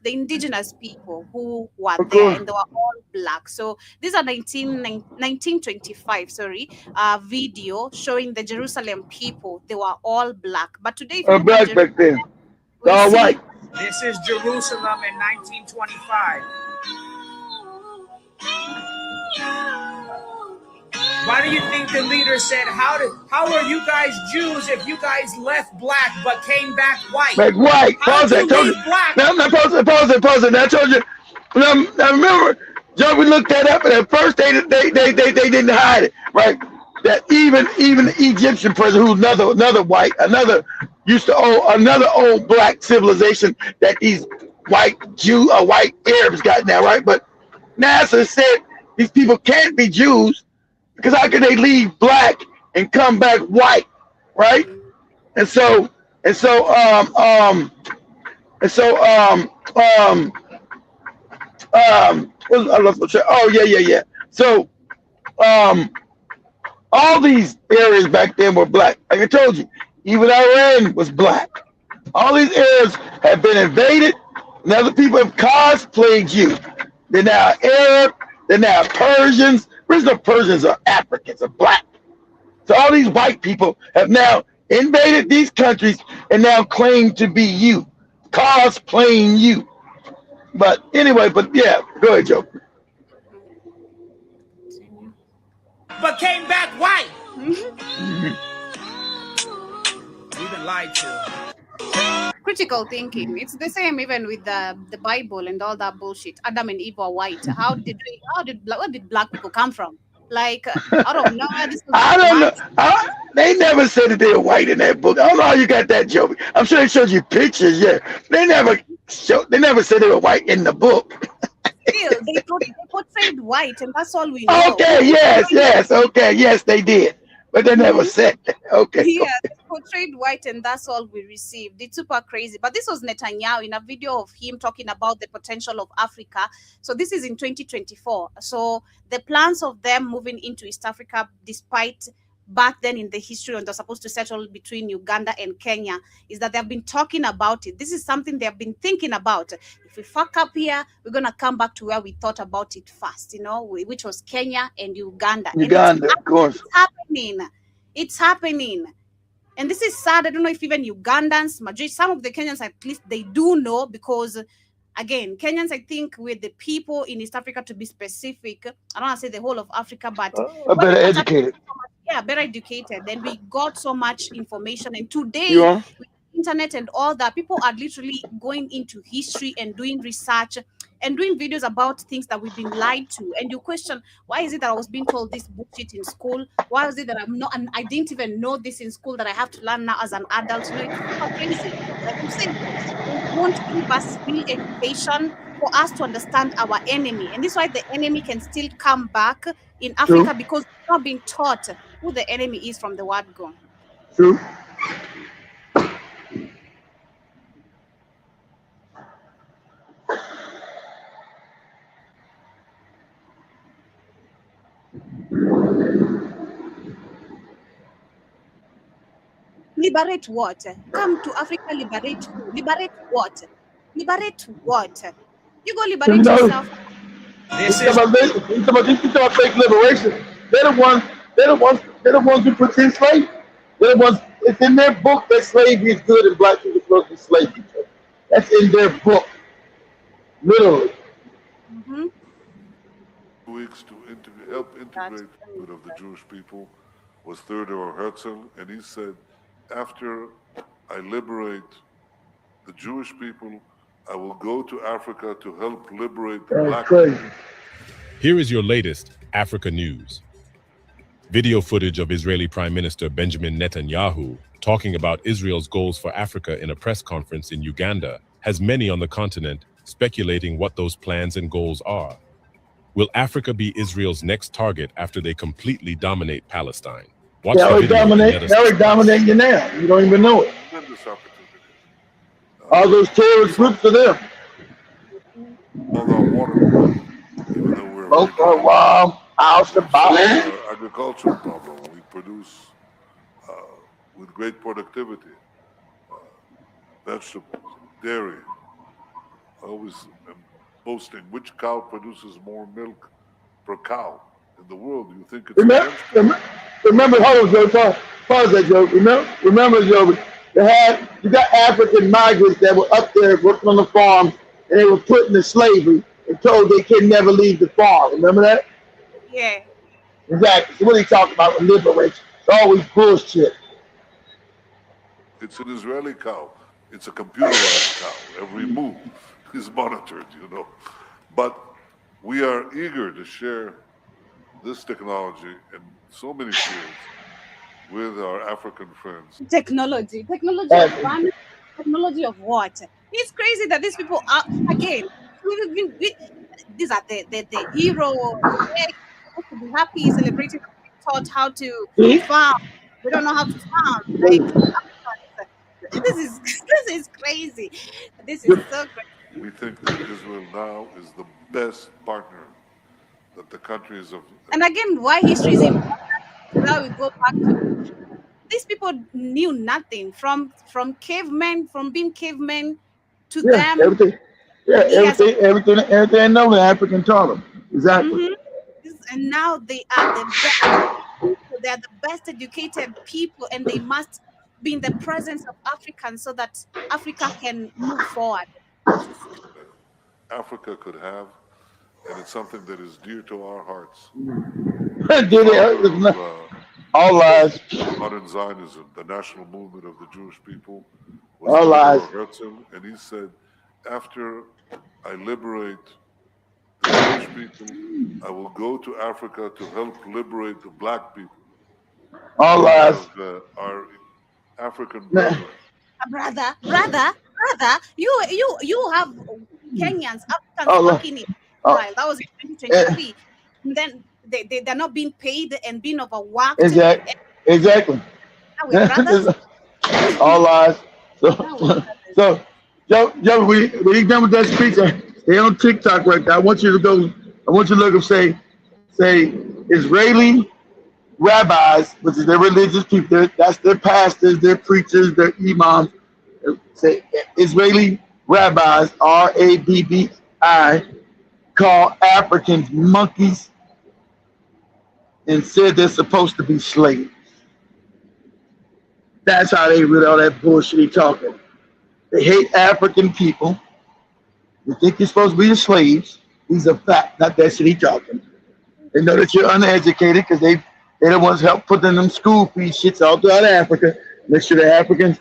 indigenous people who were there, and they were all black. So these are 1925 video showing the Jerusalem people. They were all black, but today black back then, all white. This is Jerusalem in 1925. Why do you think the leader said, how are you guys Jews if you guys left black but came back white? Back white. Pause that. Pause it. I told you. Now remember, Joe, we looked that up, and at first they didn't hide it, right? That even the Egyptian president, who's another white, used to own another old black civilization that these white Arabs got now, right? But NASA said these people can't be Jews. Because how can they leave black and come back white, right? And so, all these areas back then were black. Like I told you, even Iran was black. All these areas have been invaded, and other people have cosplayed you. They're now Arab, they're now Persians. Original Persians are Africans, are black. So all these white people have now invaded these countries and now claim to be you, cosplaying you. But anyway, yeah, go ahead, Joe. But came back white. We've been lied to. Critical thinking. It's the same even with the Bible and all that bullshit. Adam and Eve were white. Where did black people come from? Like, I don't know. I don't know. They never said that they were white in that book. I don't know how you got that, Joey. I'm sure they showed you pictures. Yeah, they never said they were white in the book. Still, they portrayed white, and that's all we know. Okay. Yes. Okay. Yes, they did. But they never said that. Okay. Yeah, they portrayed white, and that's all we received. It's super crazy. But this was Netanyahu in a video of him talking about the potential of Africa. So this is in 2024. So the plans of them moving into East Africa, despite back then in the history when they're supposed to settle between Uganda and Kenya, is that they've been talking about it. This is something they've been thinking about. If we fuck up here, we're going to come back to where we thought about it first, which was Kenya and Uganda. Uganda, of course. It's happening. And And this is sad. I don't know if even Ugandans, some of the Kenyans at least, they do know, because again, Kenyans, I think, we're the people in East Africa, to be specific. I don't want to say the whole of Africa, but better educated. better educated. Then we got so much information. And today, You are? with the internet and all that, people are literally going into history and doing research and doing videos about things that we've been lied to. And you question, why is it that I was being told this bullshit in school? Why is it that I'm not, and I didn't even know this in school, that I have to learn now as an adult? You know, it's super crazy. Like I'm saying, they won't give us real education for us to understand our enemy. And this is why the enemy can still come back in Africa, True. because we're not being taught who the enemy is from the word go. True. Liberate what? Come to Africa, liberate who? Liberate what? Liberate what? You go liberate You know, yourself. This you is talk about fake liberation. They're the ones who put in slavery. They're the ones. It's in their book that slavery is good and black people are supposed to be slaves. That's in their book, literally. Mm-hmm. Weeks to help integrate the of the Jewish people was Theodore Herzl, and he said, after I liberate the Jewish people, I will go to Africa to help liberate the That's black crazy. people. Here is your latest Africa news. Video footage of Israeli Prime Minister Benjamin Netanyahu talking about Israel's goals for Africa in a press conference in Uganda has many on the continent speculating what those plans and goals are. Will Africa be Israel's next target after they completely dominate Palestine? Watch They the already video and dominate. let us They already discuss. dominate you now. You don't even know it. Tremendous opportunity. All those terrorist groups are there. All our water, even though we're Both are wild. House to buy. our agricultural problem, we produce with great productivity, vegetables, dairy. I always am boasting which cow produces more milk per cow in the world. You think it's Remember, hold on, Joe. Pause that, Joe. Remember, Joe. You got African migrants that were up there working on the farm, and they were put into slavery and told they can never leave the farm. Remember that? Yeah. Exactly. So what are you talking about with liberation? It's always bullshit. It's an Israeli cow. It's a computerized cow. Every move is monitored, But we are eager to share this technology in so many fields with our African friends. Technology of fun, technology of what? It's crazy that these people are, again, these are the hero. They're supposed to be happy, celebrating, taught how to farm. We don't know how to farm. Like, this is crazy. This is so crazy. We think that Israel now is the best partner that the countries of... And again, why history is important. Now we go back to, these people knew nothing from cavemen, from being cavemen to them. Everything I know the African taught them. Exactly. Mm-hmm. And now they are the best. They are the best educated people, and they must be in the presence of Africans so that Africa can move forward. Africa could have, and it's something that is dear to our hearts. All lies. Modern Zionism, the national movement of the Jewish people, All lies. Herzl, and he said, after I liberate the Jewish people, I will go to Africa to help liberate the black people. All lies. Our African brethren. Brother, you have Kenyans, Africans working in Israel. That was in 2023. And then they're not being paid and being overworked. Exactly. All lies. So Joe, when you done with that speech, stay on TikTok right now. I want you to look and say Israeli rabbis, which is their religious people, that's their pastors, their preachers, their imams. Say Israeli rabbis, RABBI, call Africans monkeys and said they're supposed to be slaves. That's how they with all that bullshit he talking. They hate African people. They think you're supposed to be the slaves. These are fact, not that shit he talking. They know that you're uneducated because they're the ones help put in them school fees shits all throughout Africa. Make sure the Africans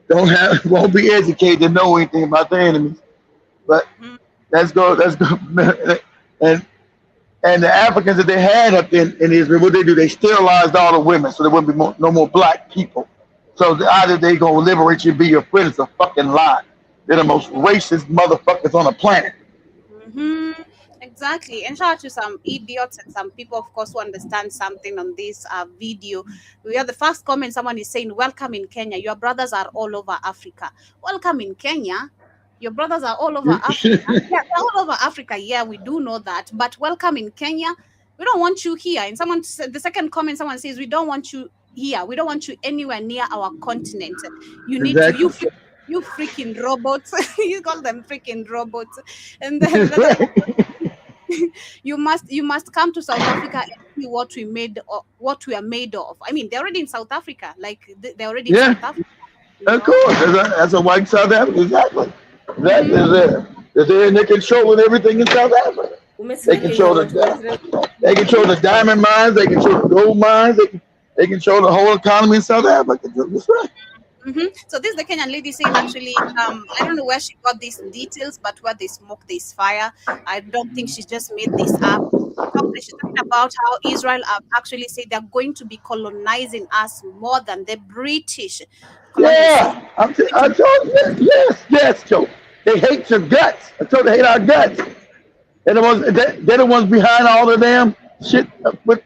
won't be educated to know anything about the enemies. But let's go. And the Africans that they had up in Israel, what they do? They sterilized all the women, so there wouldn't be no more black people. So either they gonna liberate you, be your friend. It's a fucking lie. They're the most racist motherfuckers on the planet. Exactly. And shout out to some idiots and some people, of course, who understand something on this video. We have the first comment. Someone is saying, "Welcome in Kenya. Your brothers are all over Africa." Welcome in Kenya. Your brothers are all over Africa. Yeah, they're all over Africa. Yeah, we do know that. But welcome in Kenya. We don't want you here. And someone said, the second comment, someone says, "We don't want you here. We don't want you anywhere near our continent. You need to, you freaking robots." You call them freaking robots. And then you must come to South Africa and see what we are made of. I mean, they're already in South Africa. Like they're already in South Africa. Of course, that's a white South Africa. Exactly. That is there. They're in control everything in South Africa. They control the diamond mines. They control the gold mines. They control the whole economy in South Africa. That's right. So this is the Kenyan lady saying, actually, I don't know where she got these details, but where they smoke, there's fire. I don't think she just made this up. She's talking about how Israel actually said they're going to be colonizing us more than the British. Yeah, I told you. Yes, Joe. They hate your guts. I told you they hate our guts. They're the ones behind all the damn shit with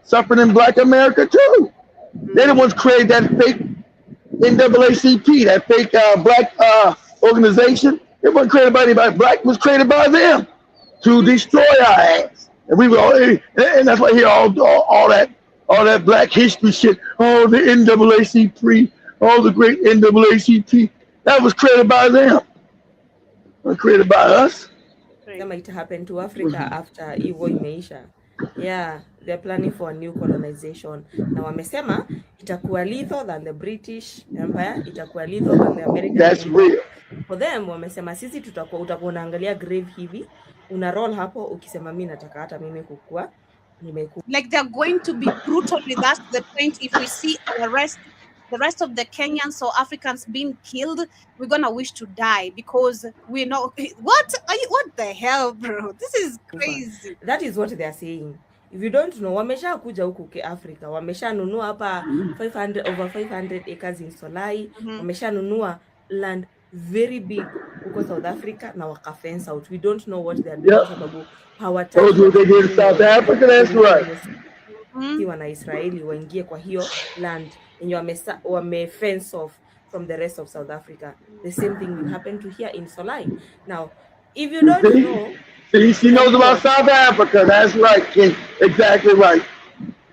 suffering in Black America too. They're the ones created that fake NAACP, that fake black organization. It wasn't created by anybody. Black, it was created by them to destroy our ass. And we were all, and that's why I hear all that black history shit. Oh, the NAACP, oh, the great NAACP. That was created by them. It was created by us. It happened to Africa after Iwo imeisha. Yeah, they're planning for a new colonization. Na wamesema itakuwa lethal than the British Empire, itakuwa lethal than the American That's Empire. real. For them wamesema sisi utakuwa unaangalia grave hivi, una roll hapo ukisema mimi nataka hata mimi kukua nimeku. Like they're going to be brutal with us to the point if we see the rest of the Kenyans or Africans being killed, we're gonna wish to die because we know what the hell, bro? This is crazy. That is what they are saying. If you don't know, wamesha kuja huku ke Africa, wamesha nunua hapa over 500 acres in Solai, wamesha nunua land very big huko South Africa na waka fence out. We don't know what they are doing sababu hawataki. Those they did in South Africa, that's right. Wana Israeli waingie kwa hiyo land and wame fence off from the rest of South Africa. The same thing will happen to here in Solai. Now, if you don't know, she knows about South Africa. That's right, King. Exactly right.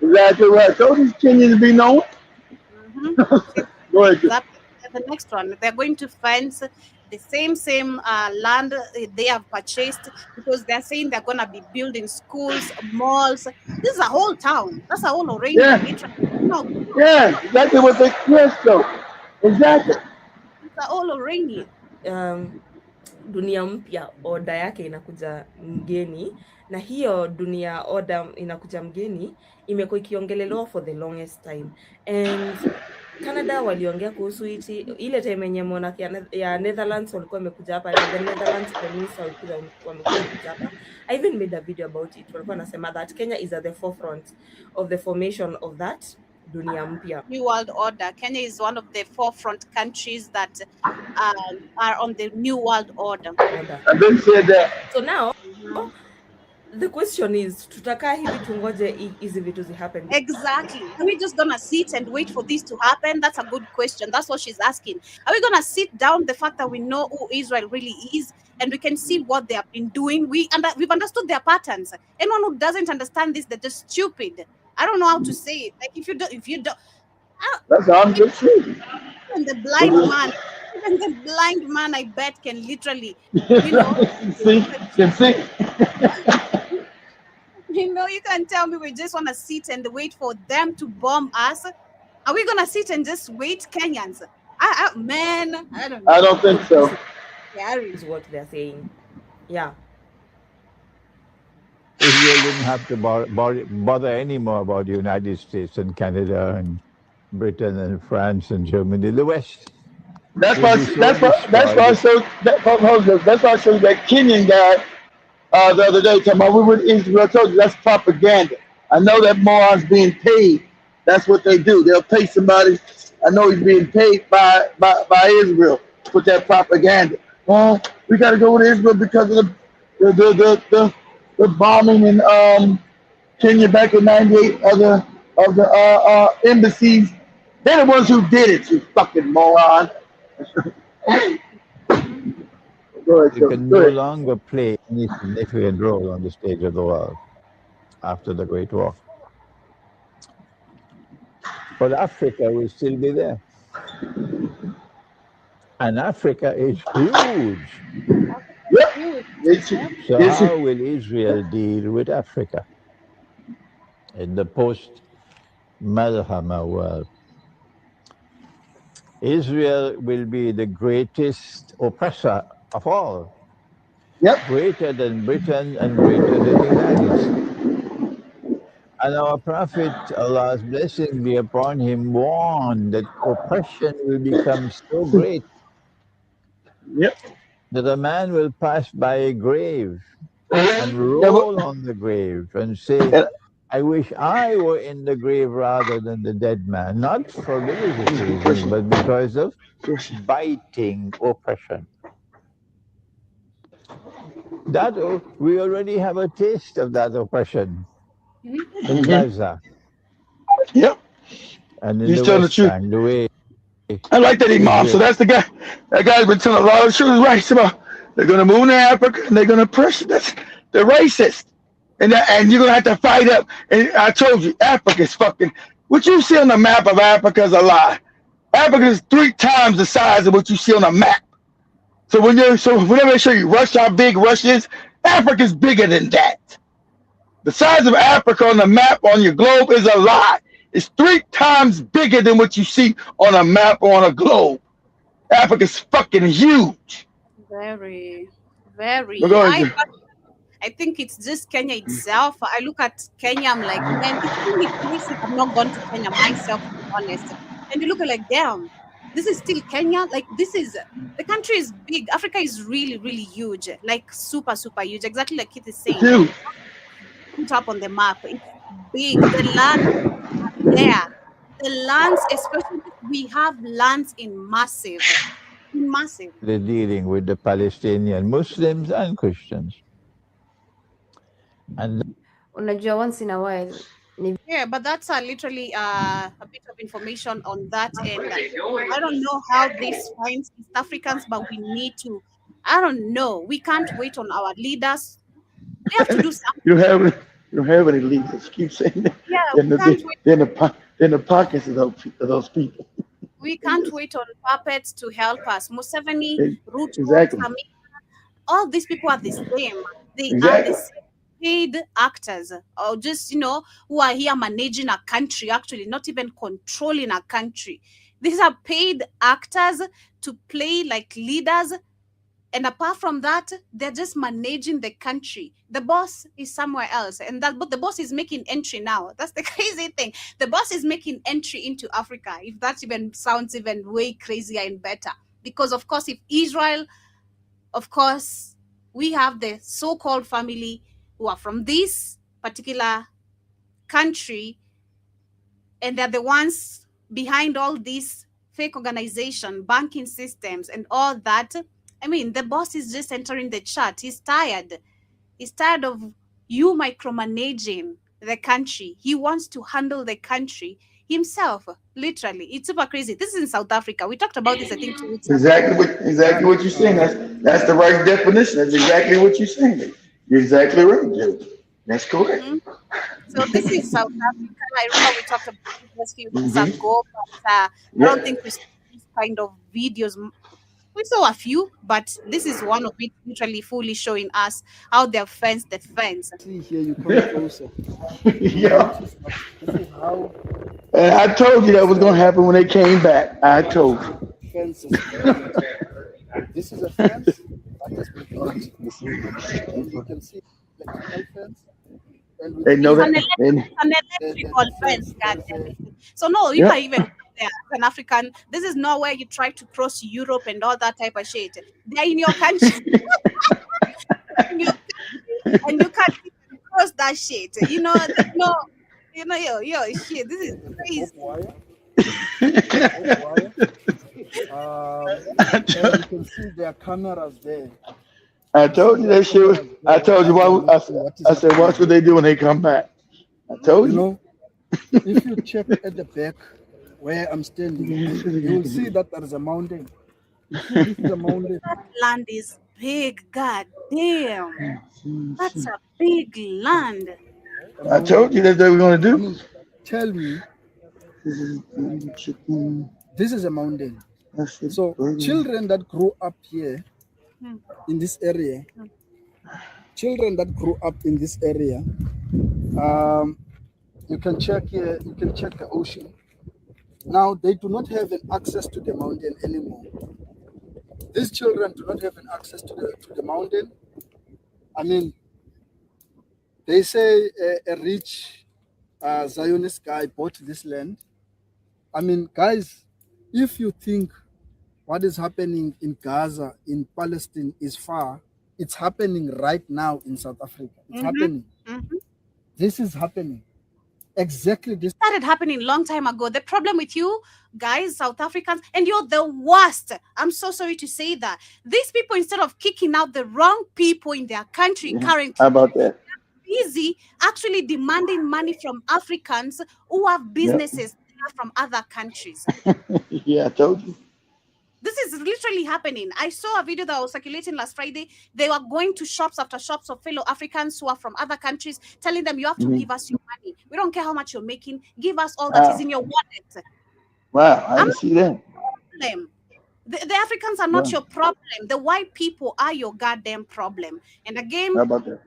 Exactly right. So these Kenyans be known. Go ahead. The next one, they're going to fence the same land they have purchased because they're saying they're gonna be building schools, malls. This is a whole town. That's a whole array. Yeah, exactly what they though. Exactly. It's a whole array. Dunia mpya order yake inakuja mgeni, na hiyo dunia order inakuja mgeni imekuwa ikiongelelewa for the longest time. And Canada waliongea kuhusu ile time yenye monarchy ya Netherlands walikuwa wamekuja hapa, the Netherlands Peninsula walikuwa wamekuja hapa. I even made a video about it. Walikuwa nasema that Kenya is at the forefront of the formation of that dunia mpya. New World Order. Kenya is one of the forefront countries that are on the New World Order. I've been said that. So now, the question is, tutakaa hivi tungoje hizi vitu zi happen? Exactly. Are we just gonna sit and wait for this to happen? That's a good question. That's what she's asking. Are we gonna sit down the fact that we know who Israel really is and we can see what they have been doing? We've understood their patterns. Anyone who doesn't understand this, they're just stupid. I don't know how to say it. Like if you don't, that's how I'm just saying. And the blind man, I bet can literally, see. You can tell me we just want to sit and wait for them to bomb us. Are we gonna sit and just wait, Kenyans? Man, I don't know. I don't think so. Scary. Is what they're saying. Yeah. Israel didn't have to bother anymore about the United States and Canada and Britain and France and Germany. The West. That's why I showed that Kenyan guy the other day talking about we were in Israel. I told you that's propaganda. I know that moron's being paid. That's what they do. They'll pay somebody. I know he's being paid by Israel to put that propaganda. Oh, we got to go to Israel because of the bombing in Kenya back in '98 of the embassies. They're the ones who did it. You fucking moron. You can no longer play any significant role on the stage of the world after the Great War. But Africa will still be there. And Africa is huge. So how will Israel deal with Africa in the post-Malhama world? Israel will be the greatest oppressor of all. Yep. Greater than Britain and greater than the United States. And our Prophet, Allah's blessing be upon him, warned that oppression will become so great that a man will pass by a grave and roll on the grave and say, I wish I were in the grave rather than the dead man. Not for religious reasons, but because of biting oppression. That we already have a taste of that oppression in Gaza. Yep. And in He's the telling West the truth. Bank, the way I like that Imam. So that's the guy. That guy's been telling a lot of truth, right? About they're gonna move to Africa and they're gonna press. They're racist, and you're gonna have to fight up. And I told you, Africa's fucking. What you see on the map of Africa is a lie. Africa is 3 times the size of what you see on the map. So whenever they show you Russia, how big Russia is, Africa's bigger than that. The size of Africa on the map on your globe is a lie. It's 3 times bigger than what you see on a map or on a globe. Africa's fucking huge. Very, very. We're going I think it's just Kenya itself. I look at Kenya, I'm like, man, it's really crazy. I've not gone to Kenya myself, to be honest. And you look at like, damn, this is still Kenya. Like, the country is big. Africa is really, really huge. Like, super, super huge. Exactly like Kit is saying. Put up on the map. It's big. The land there. The lands, especially, we have lands in massive. They're dealing with the Palestinian Muslims and Christians. And Unajua, once in a while yeah, but that's literally a bit of information on that. And I don't know how this finds East Africans, but we need to. I don't know. We can't wait on our leaders. We have to do something. You don't have any leaders. Keep saying that. Yeah, we can't wait. In the pockets of those people. We can't wait on puppets to help us. Museveni, Ruto, Exactly. all these people are the same. They are the same paid actors, or just, who are here managing a country, actually, not even controlling a country. These are paid actors to play like leaders. And apart from that, they're just managing the country. The boss is somewhere else. But the boss is making entry now. That's the crazy thing. The boss is making entry into Africa, if that even sounds even way crazier and better. Because, of course, if Israel, of course, we have the so-called family who are from this particular country, and they're the ones behind all these fake organization, banking systems, and all that. I mean, the boss is just entering the chat. He's tired. He's tired of you micromanaging the country. He wants to handle the country himself, literally. It's super crazy. This is in South Africa. We talked about this, I think, 2 weeks ago. Exactly what you're saying. That's the right definition. That's exactly what you're saying. You're exactly right, Joe. That's correct. So this is South Africa. I remember we talked about this a few weeks ago, but I don't think we see these kind of videos We saw a few, but this is one of it, literally fully showing us how they've fenced the fence. See here, you come closer. Yeah. This is how And I told you that was gonna happen when they came back. I told you. fences. This is a fence that has been built. You can see electrical fence. And with They know It's an, that. an the electrical fence, goddamn it. So no, you Yeah. can't even go there as an African. This is not where you try to cross Europe and all that type of shit. They're in your country. and you can't even cross that shit. You know, yo, shit. This is crazy. wire. Wire. And you can see there are cameras there. I told you that shit. I told you why. I said, watch what they do when they come back. I told You you. know, if you check at the back where I'm standing, you will see that there is a mountain. You see, this is a mountain. That land is big. God damn. That's a big land. I told you that's what we're gonna do. Tell me, this is a mountain. So children that grew up here in this area, children that grew up in this area, you can check here, you can check the ocean. Now they do not have an access to the mountain anymore. These children do not have an access to the mountain. I mean, they say a rich Zionist guy bought this land. I mean, guys, if you think what is happening in Gaza, in Palestine is far, it's happening right now in South Africa. It's happening. This is happening. Exactly this. Started happening long time ago. The problem with you guys, South Africans, and you're the worst. I'm so sorry to say that. These people, instead of kicking out the wrong people in their country currently, How about that? busy actually demanding money from Africans who have businesses from other countries. Yeah, I told you. This is literally happening. I saw a video that was circulating last Friday. They were going to shops after shops of fellow Africans who are from other countries, telling them, you have to give us your money. We don't care how much you're making. Give us all that is in your wallet. Wow, I didn't see that. Problem. The Africans are not your problem. The white people are your goddamn problem. And again, How about that?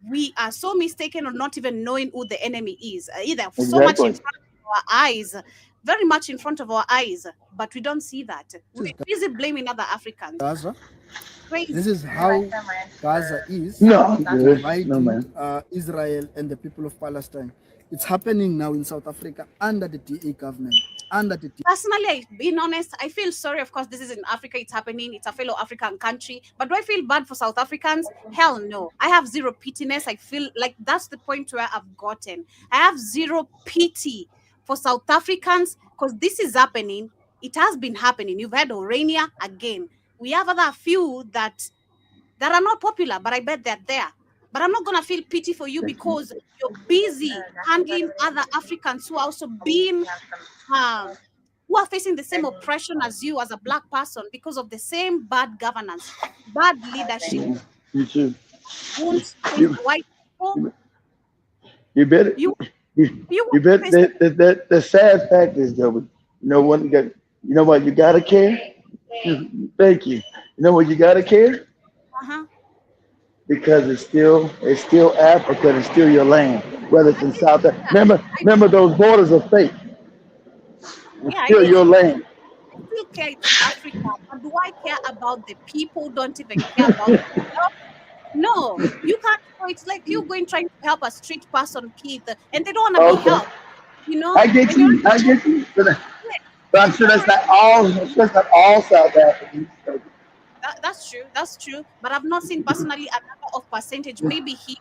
we are so mistaken on not even knowing who the enemy is. Either so much in front of our eyes, very much in front of our eyes, but we don't see that. We're busy blaming other Africans. Gaza. Crazy. This is how Gaza is No, dividing Israel and the people of Palestine. It's happening now in South Africa under the DA government. Personally, being honest, I feel sorry. Of course, this is in Africa. It's happening. It's a fellow African country. But do I feel bad for South Africans? Hell no. I have zero pityness. I feel like that's the point where I've gotten. I have zero pity for South Africans because this is happening. It has been happening. You've heard Orania again. We have other few that are not popular, but I bet they're there. But I'm not going to feel pity for you because you're busy handling other Africans who are also being, who are facing the same oppression as you as a black person because of the same bad governance, bad leadership. You too. White people. You better. You bet. The sad fact is, though, you know what? You know what? You gotta care. Thank you. You know what? You gotta care. Because it's still Africa, it's still your land, whether it's in South Africa. Remember those borders are fake. It's still your land. I still care it's Africa, but do I care about the people who don't even care about themselves? No, you can't. It's like you going trying to help a street person, Keith, and they don't want to be helped. You know? I get you. But I'm sure that's not all South Africans. That's true. But I've not seen personally a number of percentage. Maybe he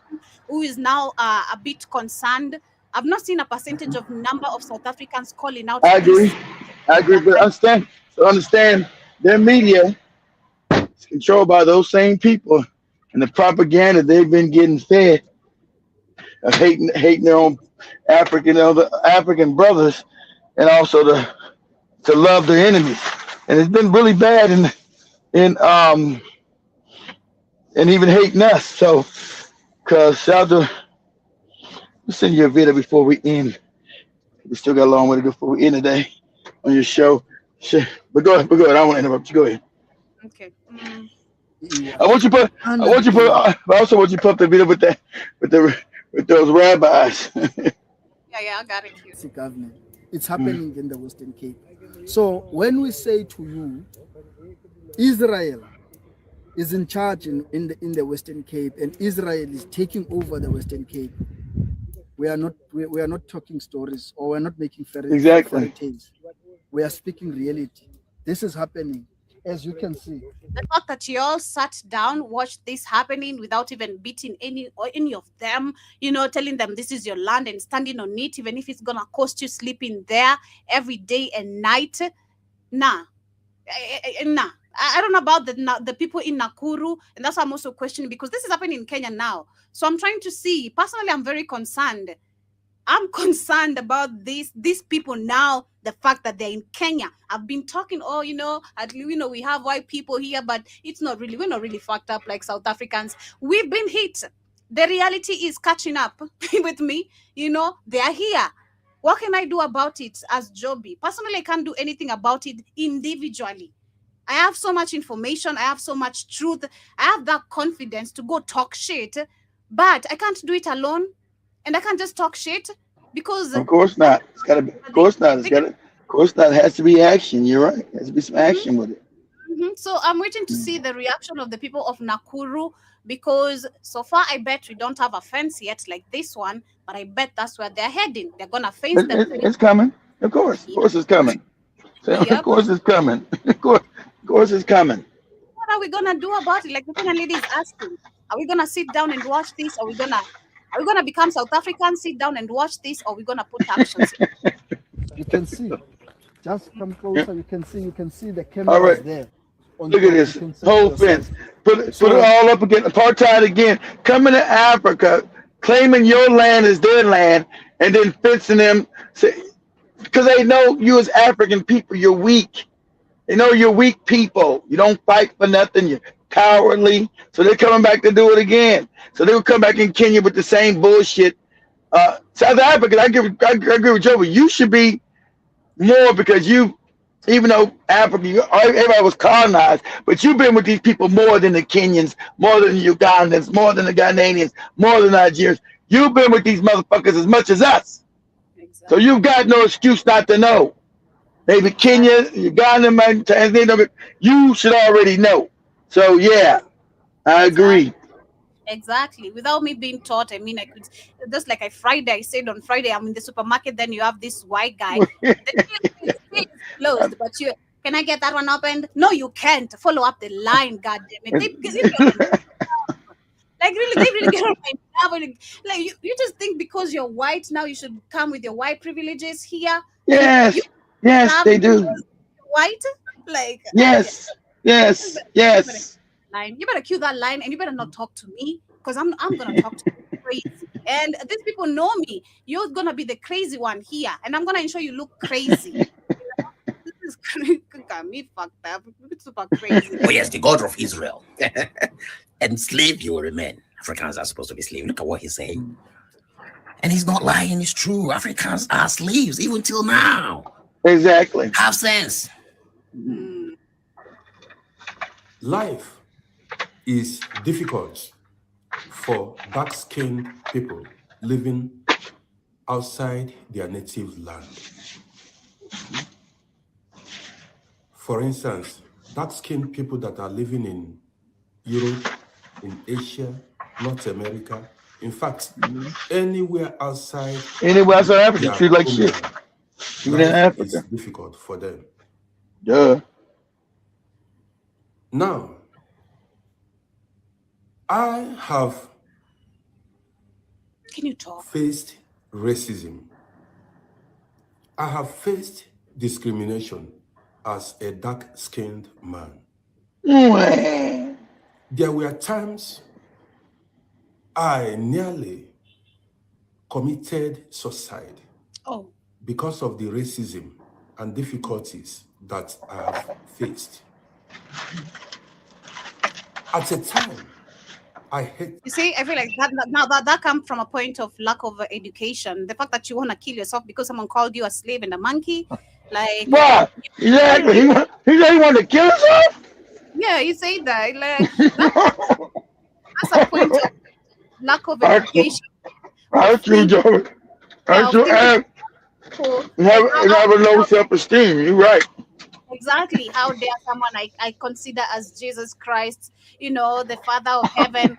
who is now a bit concerned. I've not seen a percentage of number of South Africans calling out. I agree, but understand their media is controlled by those same people, and the propaganda they've been getting fed of hating their own African brothers, and also to love their enemies. And it's been really bad and even hating us. So, cause we'll send you a video before we end. We still got a long way to go before we end today on your show. But go ahead. I don't want to interrupt you. Go ahead. Okay. I want you put. I want you put. I also want you put the video with that, with those rabbis. Yeah, I got it here. The government. It's happening in the Western Cape. So when we say to you, Israel is in charge in the Western Cape, and Israel is taking over the Western Cape, we are not talking stories, or we're not making fairy tales. We are speaking reality. This is happening, as you can see. The fact that you all sat down, watched this happening without even beating any of them, telling them this is your land and standing on it, even if it's gonna cost you sleeping there every day and night. Nah. I don't know about the people in Nakuru, and that's why I'm also questioning, because this is happening in Kenya now. So I'm trying to see. Personally, I'm very concerned. I'm concerned about these people now. The fact that they're in Kenya. I've been talking, we have white people here, but it's not really. We're not really fucked up like South Africans. We've been hit. The reality is catching up with me. They are here. What can I do about it as Joby? Personally, I can't do anything about it individually. I have so much information. I have so much truth. I have that confidence to go talk shit, but I can't do it alone. And I can't just talk shit because... Of course not. It's got to be. Of course not. Of course not. It has to be action. You're right. There has to be some action with it. So I'm waiting to see the reaction of the people of Nakuru, because so far I bet we don't have a fence yet like this one, but I bet that's where they're heading. They're going to fence them. It's coming. Of course. Of course it's coming. Of course it's coming. Of course it's coming. What are we going to do about it? Like the Kenyan lady is asking, are we going to sit down and watch this? Are we going to become South Africans, sit down and watch this, or are we going to put actions? You can see. Just come closer. You can see the cameras there. Look at this whole fence. Put it all up again. Apartheid again. Coming to Africa, claiming your land is their land, and then fencing them. Because they know you as African people, you're weak. They know you're weak people. You don't fight for nothing. You're cowardly. So they're coming back to do it again. So they will come back in Kenya with the same bullshit. South Africa, I agree with Joe, you should be more, because even though Africa, everybody was colonized, but you've been with these people more than the Kenyans, more than the Ugandans, more than the Ghanaians, more than the Nigerians. You've been with these motherfuckers as much as us. Exactly. So you've got no excuse not to know. Maybe Kenya, Uganda, Tanzania, you should already know. So yeah, I agree. Exactly. Without me being taught, I could just like I said on Friday, I'm in the supermarket, then you have this white guy. The till is closed, but can I get that one opened? No, you can't. Follow up the line, goddamn it. They really get on my nerve. Like you just think because you're white now you should come with your white privileges here. Yes, yes, they do. White, like yes. Line. You better cue that line, and you better not talk to me, because I'm gonna talk to you crazy. And these people know me. You're gonna be the crazy one here, and I'm gonna ensure you look crazy. This is crazy. Got me fucked up. It's super crazy. Oh yes, the God of Israel. Enslaved you will remain. Africans are supposed to be slaves. Look at what he's saying. And he's not lying, it's true. Africans are slaves even till now. Exactly. Have sense. Life is difficult for dark-skinned people living outside their native land. For instance, dark-skinned people that are living in Europe, in Asia, North America, in fact, anywhere outside Africa, treat like shit. Even in Africa, it's difficult for them. Duh. Now, I have faced racism. I have faced discrimination as a dark-skinned man. There were times I nearly committed suicide because of the racism and difficulties that I have faced. At a time, I hate. You see, I feel like that comes from a point of lack of education. The fact that you want to kill yourself because someone called you a slave and a monkey, like. What? Exactly. He wanted to kill himself. Yeah, he said that. Like, that's a point of lack of education. Aren't you, Joe? Aren't you have a low self-esteem? You're right. Exactly. How dare someone I consider as Jesus Christ, the Father of Heaven,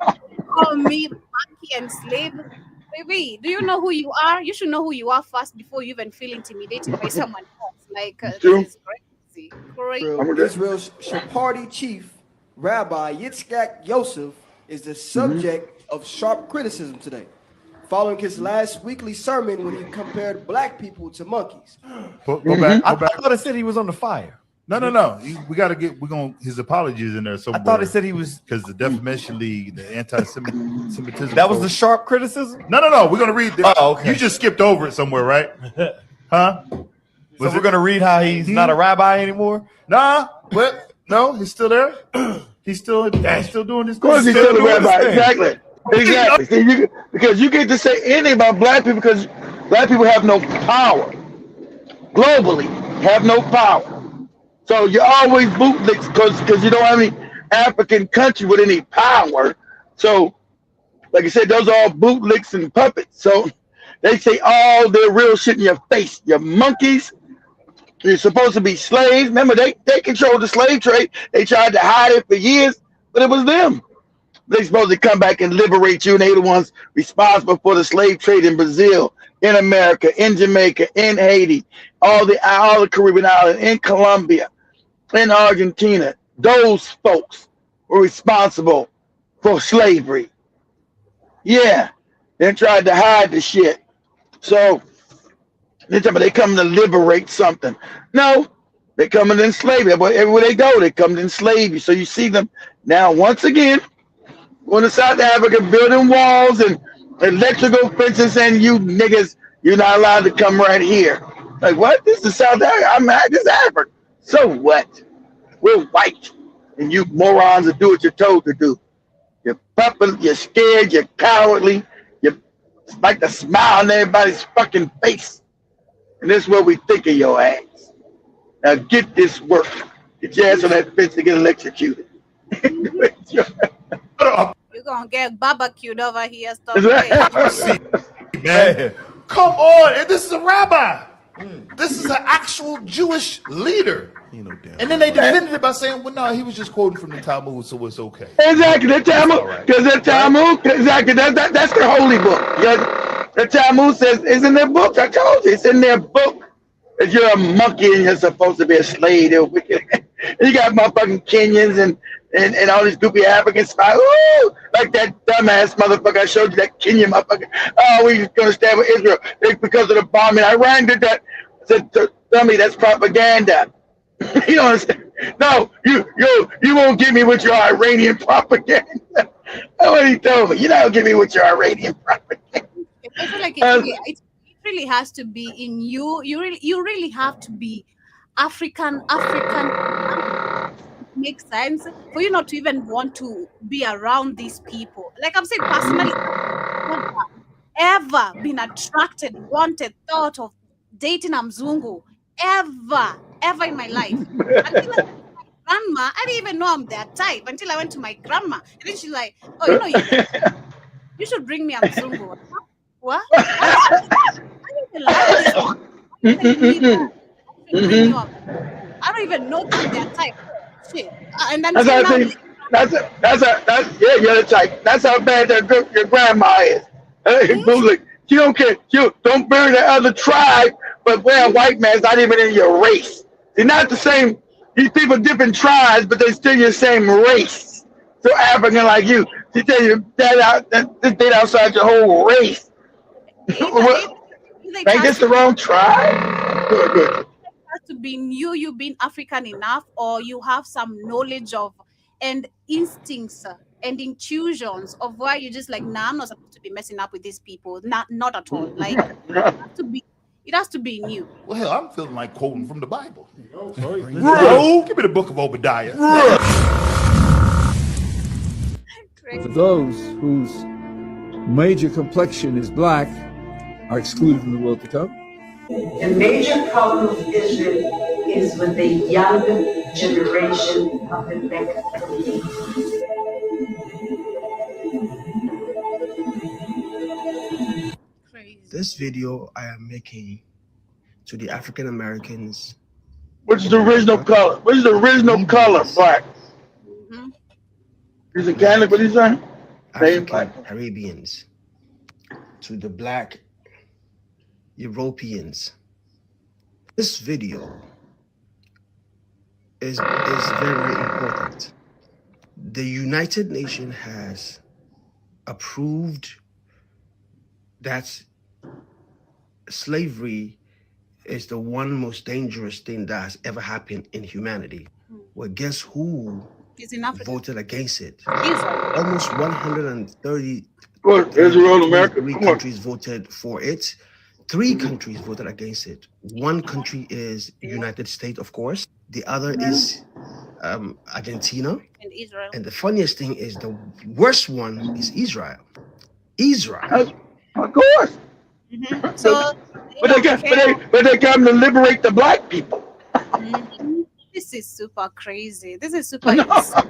call me monkey and slave? Baby, do you know who you are? You should know who you are first before you even feel intimidated by someone else. Like, this is crazy. Israel's Sephardi chief, Rabbi Yitzhak Yosef, is the subject of sharp criticism today, following his last weekly sermon when he compared black people to monkeys. Go back. I thought it said he was on the fire. No. We got to we're going his apologies in there somewhere. I thought it said he was because the Defamation League, the anti-Semitism. That was the sharp criticism? No. We're going to read this. Oh, okay. You just skipped over it somewhere, right? Huh? So we're going to read how he's not a rabbi anymore? Nah, but no, he's still there. He's still doing his. Of course, he's still a rabbi. Exactly. See, because you get to say anything about black people because black people have no power. Globally, have no power. So you're always bootlicks because you don't have any African country with any power. So, like I said, those are all bootlicks and puppets. So they say all their real shit in your face. You're monkeys. You're supposed to be slaves. Remember, they controlled the slave trade. They tried to hide it for years, but it was them. They're supposed to come back and liberate you, and they're the ones responsible for the slave trade in Brazil, in America, in Jamaica, in Haiti, all the Caribbean islands, in Colombia, in Argentina. Those folks were responsible for slavery. Yeah, they tried to hide the shit. So they come to liberate something. No, they come to enslave you. But everywhere they go, they come to enslave you. So you see them now once again going to South Africa, building walls and electrical fences, and you niggas, you're not allowed to come right here. Like, what? This is South Africa. This is Africa. So what? We're white, and you morons will do what you're told to do. You're puppet, you're scared, you're cowardly, you like to smile on everybody's fucking face. And this is what we think of your ass. Now get this work. Get your ass on that fence to get electrocuted. You're gonna get barbecued over here. Stop Man, come on. This is a rabbi. This is an actual Jewish leader. And then they defended it by saying, well, no, he was just quoting from the Talmud, so it's okay. Exactly. The Talmud, because the Talmud, exactly, that's their holy book. The Talmud says, it's in their book. I told you, it's in their book. That you're a monkey and you're supposed to be a slave. They're wicked. You got motherfucking Kenyans and all these goopy Africans. Ooh, like that dumbass motherfucker I showed you, that Kenyan motherfucker. Oh, we're going to stand with Israel. It's because of the bombing. Iran did that. I said, tell me that's propaganda. You don't understand? No, you won't get me with your Iranian propaganda. That's what he told me. You don't get me with your Iranian propaganda. I feel like it really has to be in you. You really have to be African. Makes sense for you not to even want to be around these people. Like I'm saying, personally, I've never ever been attracted, wanted, thought of dating a Mzungu ever in my life. Until I went to my grandma, I didn't even know I'm their type until I went to my grandma, and then she's like, "Oh, you should bring me a Mzungu." What? I don't even know their type. Shit. And then yeah, you're the type. That's how bad your grandma is. You don't care. You don't bury the other tribe, but wear a white man's not even in your race. They're not the same. These people are different tribes, but they're still your same race. So African like you. She tell you that outside your whole race. Ain't this the wrong tribe? Good. It has to be you being African enough, or you have some knowledge of and instincts and intuitions of why you're just like, nah, I'm not supposed to be messing up with these people. Not at all. Like it has to be new. Well, hell, I'm feeling like quoting from the Bible. Give me the book of Obadiah. For those whose major complexion is black are excluded from the world to come. A major problem of Israel is with the young generation of the next. This video I am making to the African Americans. Which is the original color? Which is the original color? Black. He's a Catholic. What are you saying? African Arabians, to the Black Europeans. This video is very, very important. The United Nations has approved that slavery is the one most dangerous thing that has ever happened in humanity. Well, guess who voted against it? Israel. Almost 130 Israel, America, countries voted for it. 3 countries voted against it. One country is United States, of course. The other is Argentina. And Israel. And the funniest thing is the worst one is Israel. Israel. Of course. So, but they come to liberate the black people. This is super crazy. This is super insane.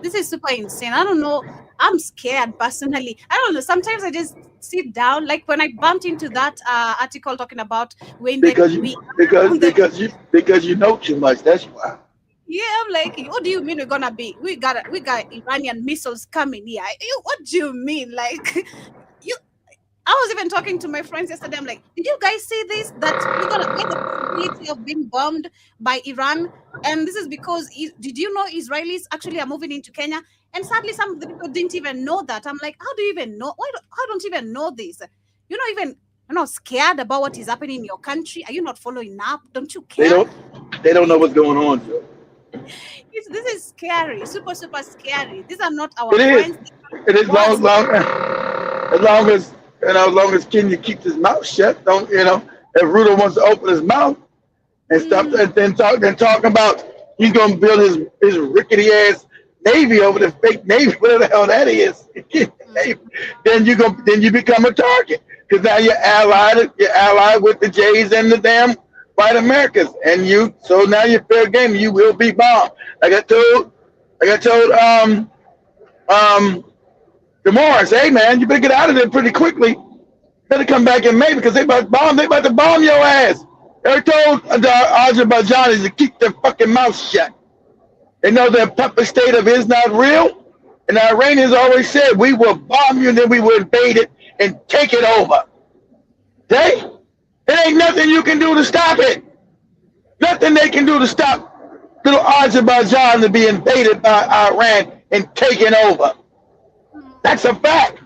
This is super insane. I don't know. I'm scared personally. I don't know. Sometimes I just sit down. Like when I bumped into that article talking about when because you know too much. That's why. Yeah, I'm like, what do you mean we're gonna be? We got Iranian missiles coming here. What do you mean? Like, I was even talking to my friends yesterday. I'm like, did you guys see this? That we're gonna get the possibility of being bombed by Iran, and this is because did you know Israelis actually are moving into Kenya? And sadly, some of the people didn't even know that. I'm like, how do you even know? How don't you even know this? You're not even scared about what is happening in your country. Are you not following up? Don't you care? They don't know what's going on, Joe. This is scary, super, super scary. These are not our friends. It is as long as Kenya keeps his mouth shut. Don't if Ruto wants to open his mouth and stuff, and then talk about he's gonna build his rickety ass navy over the fake navy, whatever the hell that is. then you become a target because now you're allied with the Jays and the damn white Americans, and so now you're fair game. You will be bombed. Like I told the Morris, hey man, you better get out of there pretty quickly. Better come back in May because they about to bomb your ass. They told the Azerbaijanis to keep their fucking mouth shut. They know the puppet state of is not real, and the Iranians always said we will bomb you and then we will invade it and take it over. Okay? There ain't nothing you can do to stop it. Nothing they can do to stop little Azerbaijan to be invaded by Iran and taken over. That's a fact.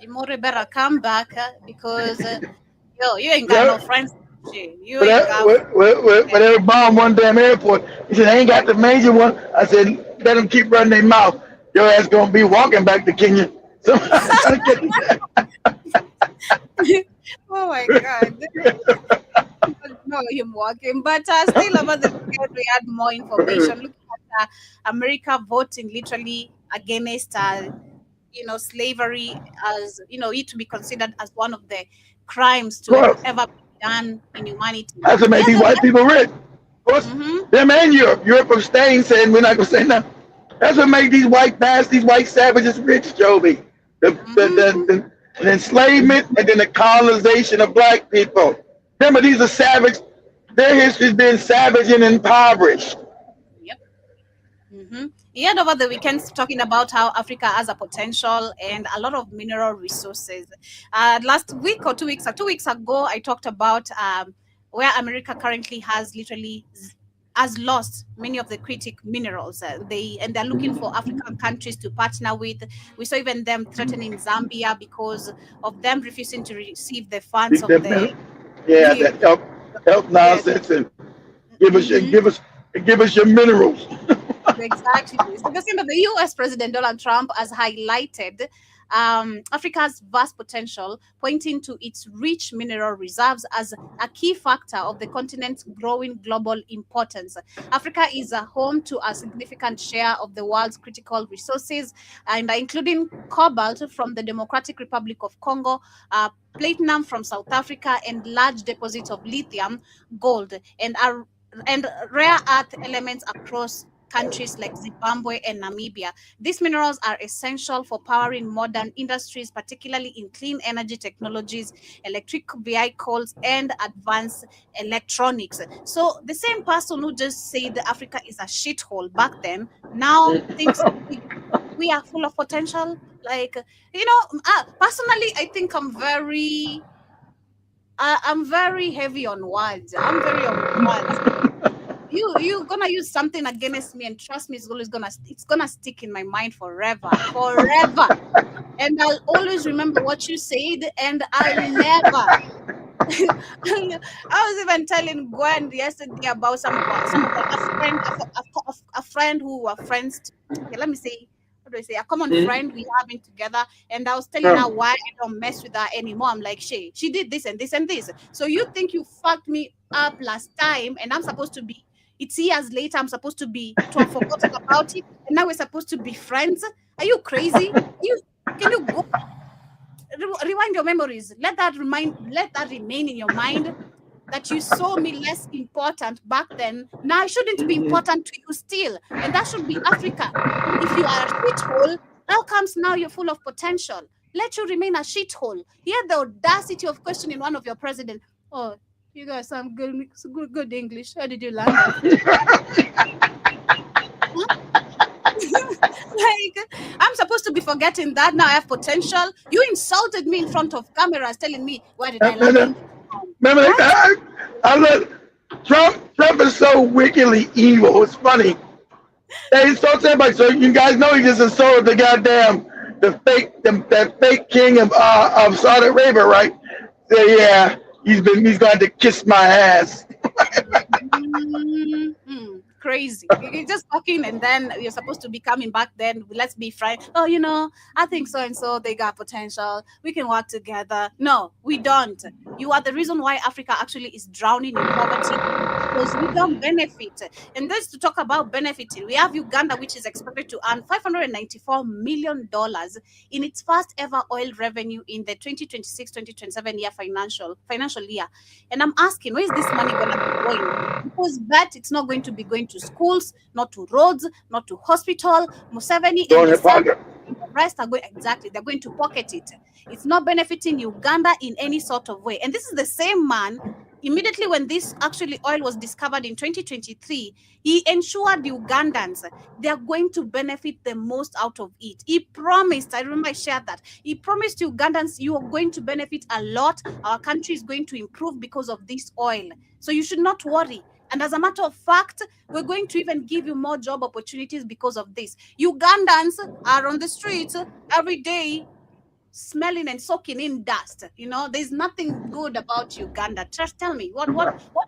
Imori better come back because you ain't got no friends. When they bombed one damn airport, he said, I ain't got the major one. I said, let them keep running their mouth. Your ass gonna be walking back to Kenya. So, oh my God. No, him walking. But still about the weekend, we had more information. Looking at America voting literally against slavery as it to be considered as one of the crimes to ever be done in humanity. That's what makes these white people rich. Of course, them and Europe abstained, saying we're not gonna say nothing. That's what makes these white savages rich, Joby. The enslavement and then the colonization of black people. Remember, these are savage. Their history's been savage and impoverished. He had over the weekends talking about how Africa has a potential and a lot of mineral resources. Last week or 2 weeks ago, I talked about where America currently has lost many of the critical minerals. They're looking for African countries to partner with. We saw even them threatening Zambia because of them refusing to receive the funds of the that help nonsense and give us your minerals. Exactly. So the U.S. President Donald Trump has highlighted Africa's vast potential, pointing to its rich mineral reserves as a key factor of the continent's growing global importance. Africa is a home to a significant share of the world's critical resources, and including cobalt from the Democratic Republic of Congo, platinum from South Africa, and large deposits of lithium, gold, and and rare earth elements across countries like Zimbabwe and Namibia. These minerals are essential for powering modern industries, particularly in clean energy technologies, electric vehicles, and advanced electronics. So the same person who just said that Africa is a shithole back then, now thinks we are full of potential. Like, personally, I think I'm very heavy on words. I'm very on words. You're gonna use something against me, and trust me, it's gonna stick in my mind forever. And I'll always remember what you said, and I'll never. I was even telling Gwen yesterday about a friend who were friends. Okay, let me say, what do I say? A common friend we having together, and I was telling her why I don't mess with her anymore. I'm like, she did this and this and this. So you think you fucked me up last time, and I'm supposed to be. It's years later. I'm supposed to have forgotten about it, and now we're supposed to be friends. Are you crazy? Can you go rewind your memories? Let that remain in your mind that you saw me less important back then. Now I shouldn't be important to you still, and that should be Africa. If you are a shithole, how comes now you're full of potential? Let you remain a shithole. He had the audacity of questioning one of your presidents. Oh, you guys sound good English. How did you learn that? Like, I'm supposed to be forgetting that now I have potential. You insulted me in front of cameras, telling me where did I learn? Remember that? Trump is so wickedly evil. It's funny. They insult everybody. So you guys know he just insulted the goddamn that fake king of Saudi Arabia, right? So, yeah, he's going to kiss my ass. Crazy. You're just talking, and then you're supposed to be coming back. Then let's be friends. Oh, I think so and so they got potential. We can work together. No, we don't. You are the reason why Africa actually is drowning in poverty, because we don't benefit. And this to talk about benefiting, we have Uganda, which is expected to earn $594 million in its first ever oil revenue in the 2026-2027 year financial year. And I'm asking, where is this money going to be going? Because that it's not going to be going to schools, not to roads, not to hospital. Museveni and the rest are going, exactly, they're going to pocket it. It's not benefiting Uganda in any sort of way. And this is the same man, immediately when this actually oil was discovered in 2023, he ensured Ugandans they are going to benefit the most out of it. He promised, I remember I shared that, he promised Ugandans, you are going to benefit a lot. Our country is going to improve because of this oil. So you should not worry. And as a matter of fact, we're going to even give you more job opportunities because of this. Ugandans are on the streets every day smelling and soaking in dust. There's nothing good about Uganda. Just tell me, what do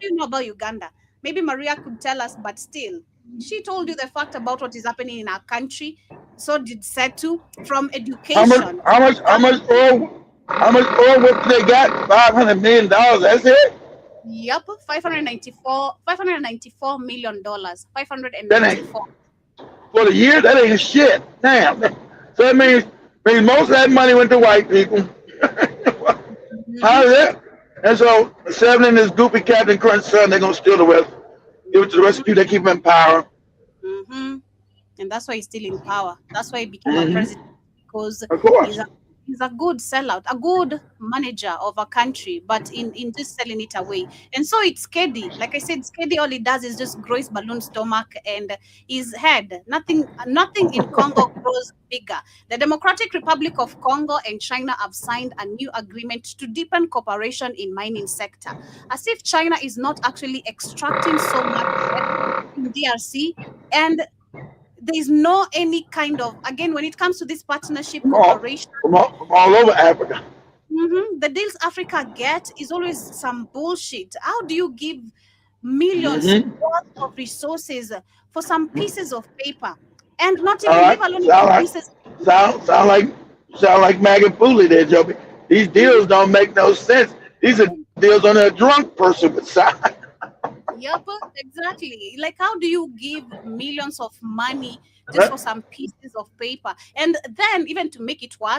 you know about Uganda? Maybe Maria could tell us, but still, she told you the fact about what is happening in our country. So did Setu from education. How much oil what they got? $500 million. That's it? Yep, $594 million. 594 for the year. That ain't shit. Damn. So that means most of that money went to white people. How is that? And so 7 and this goopy Captain Crunch son, they're gonna steal the rest. Give it to the rest of you. They keep him in power. And that's why he's still in power. That's why he became a president, because he's a good sellout, a good manager of a country, but in just selling it away. And so it's Skedi. Like I said, Skedi, all he does is just grow his balloon stomach and his head. Nothing in Congo grows bigger. The Democratic Republic of Congo and China have signed a new agreement to deepen cooperation in mining sector, as if China is not actually extracting so much in DRC, and there's no any kind of, again, when it comes to this partnership cooperation from all over Africa. The deals Africa get is always some bullshit. How do you give millions worth of resources for some pieces of paper, and not even leave alone pieces? Sound like Maggie Foley there, Joby. These deals don't make no sense. These are deals on a drunk person would sign. Yep, exactly. Like, how do you give millions of money just for some pieces of paper? And then, even to make it worse,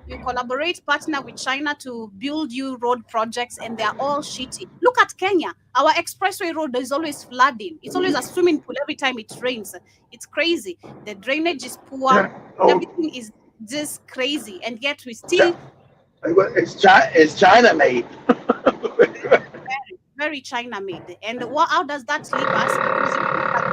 you collaborate, partner with China to build you road projects, and they're all shitty. Look at Kenya. Our expressway road is always flooding. It's always a swimming pool every time it rains. It's crazy. The drainage is poor. Everything is just crazy, and yet we still it's China made. very China made. And how does that leave us? Because if you look at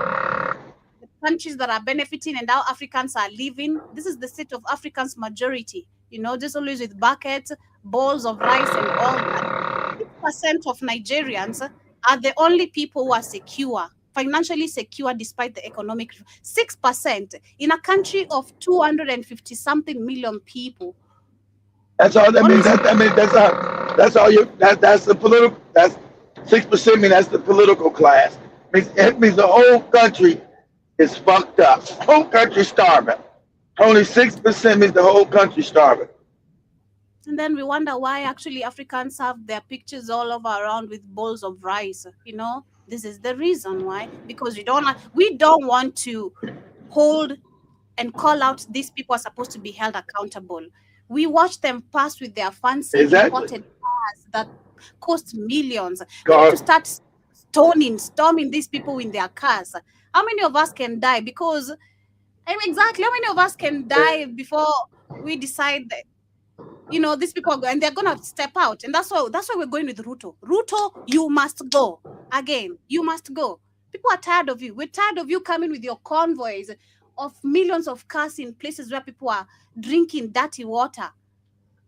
the countries that are benefiting and how Africans are living, this is the state of Africans' majority. You know, just always with buckets, bowls of rice, and all that. 6% of Nigerians are the only people who are secure, financially secure despite the economic. 6% in a country of 250-something million people. That's all that means. That's all you. That's the political. That's 6%. Mean that's the political class. It means the whole country is fucked up. Whole country starving. Only 6% means the whole country starving. And then we wonder why actually Africans have their pictures all over around with bowls of rice. You know, this is the reason why. Because we don't want to hold and call out these people are supposed to be held accountable. We watch them pass with their fancy imported cars that cost millions. We need to start storming these people in their cars. How many of us can die? Because exactly how many of us can die before we decide that, you know, these people are going, and they're gonna step out. And that's why we're going with Ruto. Ruto, you must go. Again, you must go. People are tired of you. We're tired of you coming with your convoys of millions of cars in places where people are drinking dirty water.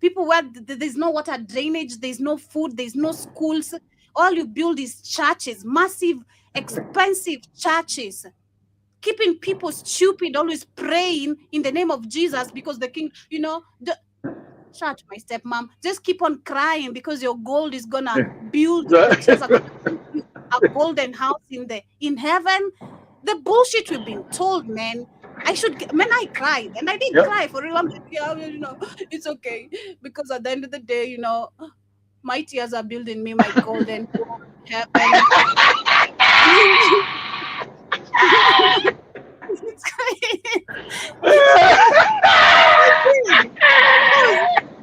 People where there's no water drainage, there's no food, there's no schools. All you build is churches, massive, expensive churches, keeping people stupid, always praying in the name of Jesus because the king, you know, shut my stepmom, just keep on crying because your gold is gonna build a golden house in heaven. The bullshit we've been told, man. I cried, and I did cry for real. I'm like, yeah, you know, it's okay, because at the end of the day, you know, my tears are building me my golden heaven. It's crazy.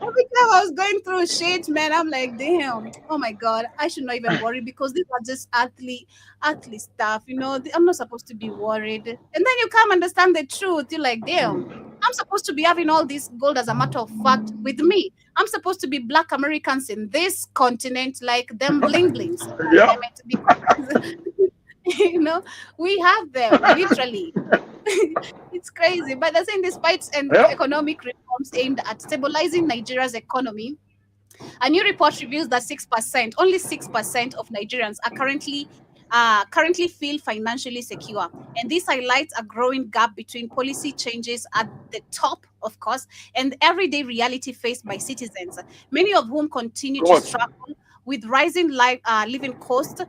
Every time I was going through shit, man, I'm like, damn, oh my God, I should not even worry because these are just earthly stuff, you know. I'm not supposed to be worried. And then you come understand the truth. You're like, damn, I'm supposed to be having all this gold as a matter of fact with me. I'm supposed to be Black Americans in this continent like them bling blings. Yeah. You know, we have them literally. It's crazy. But they're saying despite economic reforms aimed at stabilizing Nigeria's economy, a new report reveals that only 6% of Nigerians are currently feel financially secure. And this highlights a growing gap between policy changes at the top, of course, and the everyday reality faced by citizens, many of whom continue to struggle with rising living costs,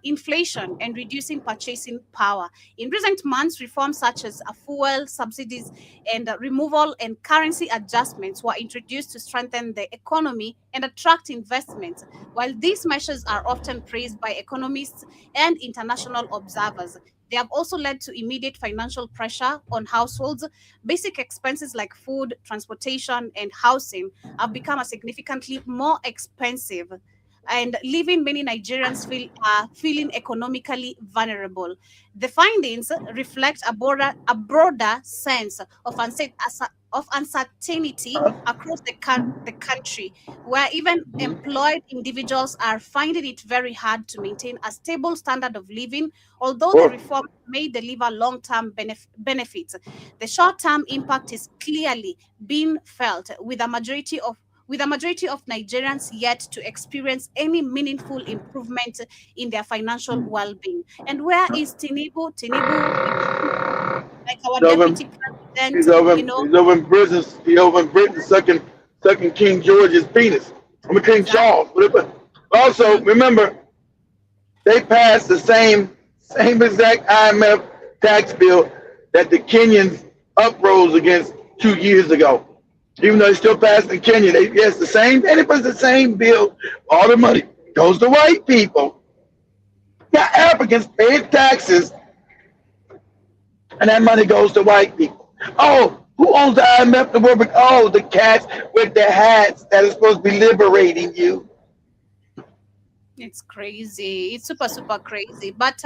inflation, and reducing purchasing power. In recent months, reforms such as fuel subsidies and removal and currency adjustments were introduced to strengthen the economy and attract investments. While these measures are often praised by economists and international observers, they have also led to immediate financial pressure on households. Basic expenses like food, transportation, and housing have become significantly more expensive, and leaving many Nigerians feeling economically vulnerable. The findings reflect a broader sense of uncertainty across the country, where even employed individuals are finding it very hard to maintain a stable standard of living. Although the reform may deliver long-term benefits, the short-term impact is clearly being felt, with a majority of Nigerians yet to experience any meaningful improvement in their financial well-being. And where is Tinubu? Like our deputy president, he's over in Britain. He's over in Britain sucking King George's penis. King Charles. Also, remember, they passed the same exact IMF tax bill that the Kenyans uprose against 2 years ago. Even though it's still passed in Kenya, it's the same. Anybody's the same bill. All the money goes to white people. Yeah, Africans pay taxes, and that money goes to white people. Oh, Who owns the IMF, the World Bank? Oh, the cats with the hats that are supposed to be liberating you. It's crazy. It's super crazy. But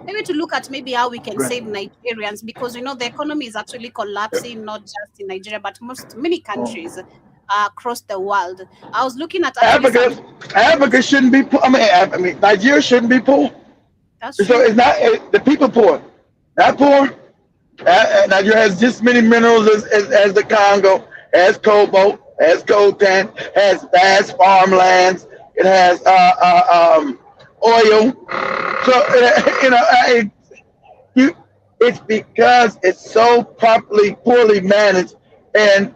maybe to look at maybe how we can save Nigerians, because the economy is actually collapsing, not just in Nigeria, but many countries across the world. I was looking at Africa shouldn't be poor. I mean, Nigeria shouldn't be poor. That's So true. it's not the people poor, not poor. Nigeria has just many minerals as the Congo, has cobalt, has coltan, has vast farmlands. It has oil. So it's because it's so poorly managed. And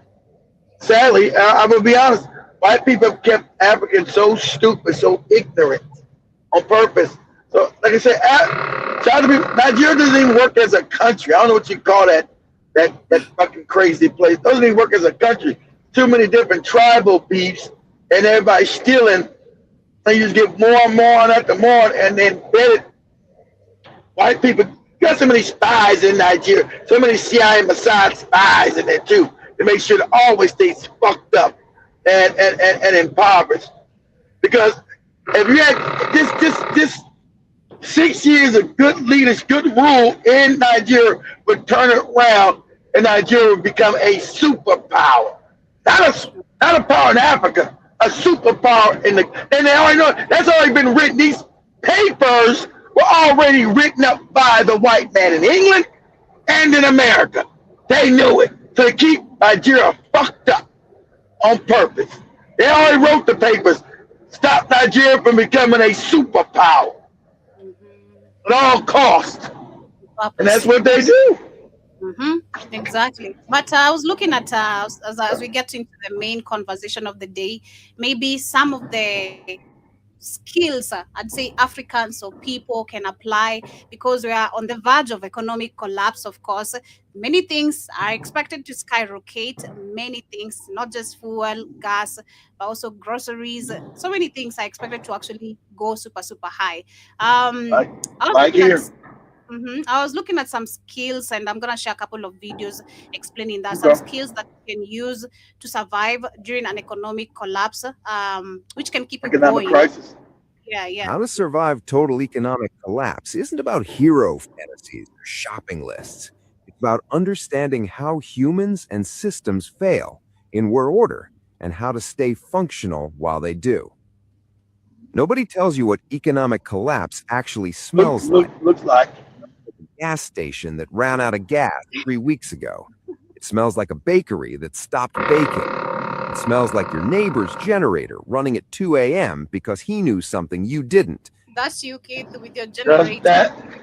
sadly, I will be honest, white people have kept Africans so stupid, so ignorant on purpose. So, like I said, Nigeria doesn't even work as a country. I don't know what you call that fucking crazy place. It doesn't even work as a country. Too many different tribal beefs, and everybody stealing. And you just get more and more and after more, and then white people got so many spies in Nigeria, so many CIA Mossad spies in there too, to make sure it always stays fucked up and impoverished. Because if you had this 6 years of good leaders, good rule in Nigeria would turn it around, and Nigeria would become a superpower. Not a power in Africa, a superpower and they already know that's already been written. These papers were already written up by the white man in England and in America. They knew it. So they keep Nigeria fucked up on purpose. They already wrote the papers. Stop Nigeria from becoming a superpower at all costs. And that's what they do. Exactly. But I was looking at as we get into the main conversation of the day, maybe some of the skills I'd say Africans or people can apply, because we are on the verge of economic collapse. Of course, many things are expected to skyrocket. Many things, not just fuel, gas, but also groceries. So many things are expected to actually go super high. I was looking at some skills, and I'm going to share a couple of videos explaining that. Some skills that you can use to survive during an economic collapse, which can keep you going. Crisis. Yeah. How to survive total economic collapse isn't about hero fantasies or shopping lists. It's about understanding how humans and systems fail in war order and how to stay functional while they do. Nobody tells you what economic collapse actually smells looks like. Gas station that ran out of gas 3 weeks ago. It smells like a bakery that stopped baking. It smells like your neighbor's generator running at 2 a.m. because he knew something you didn't. That's you, Keith, with your generator.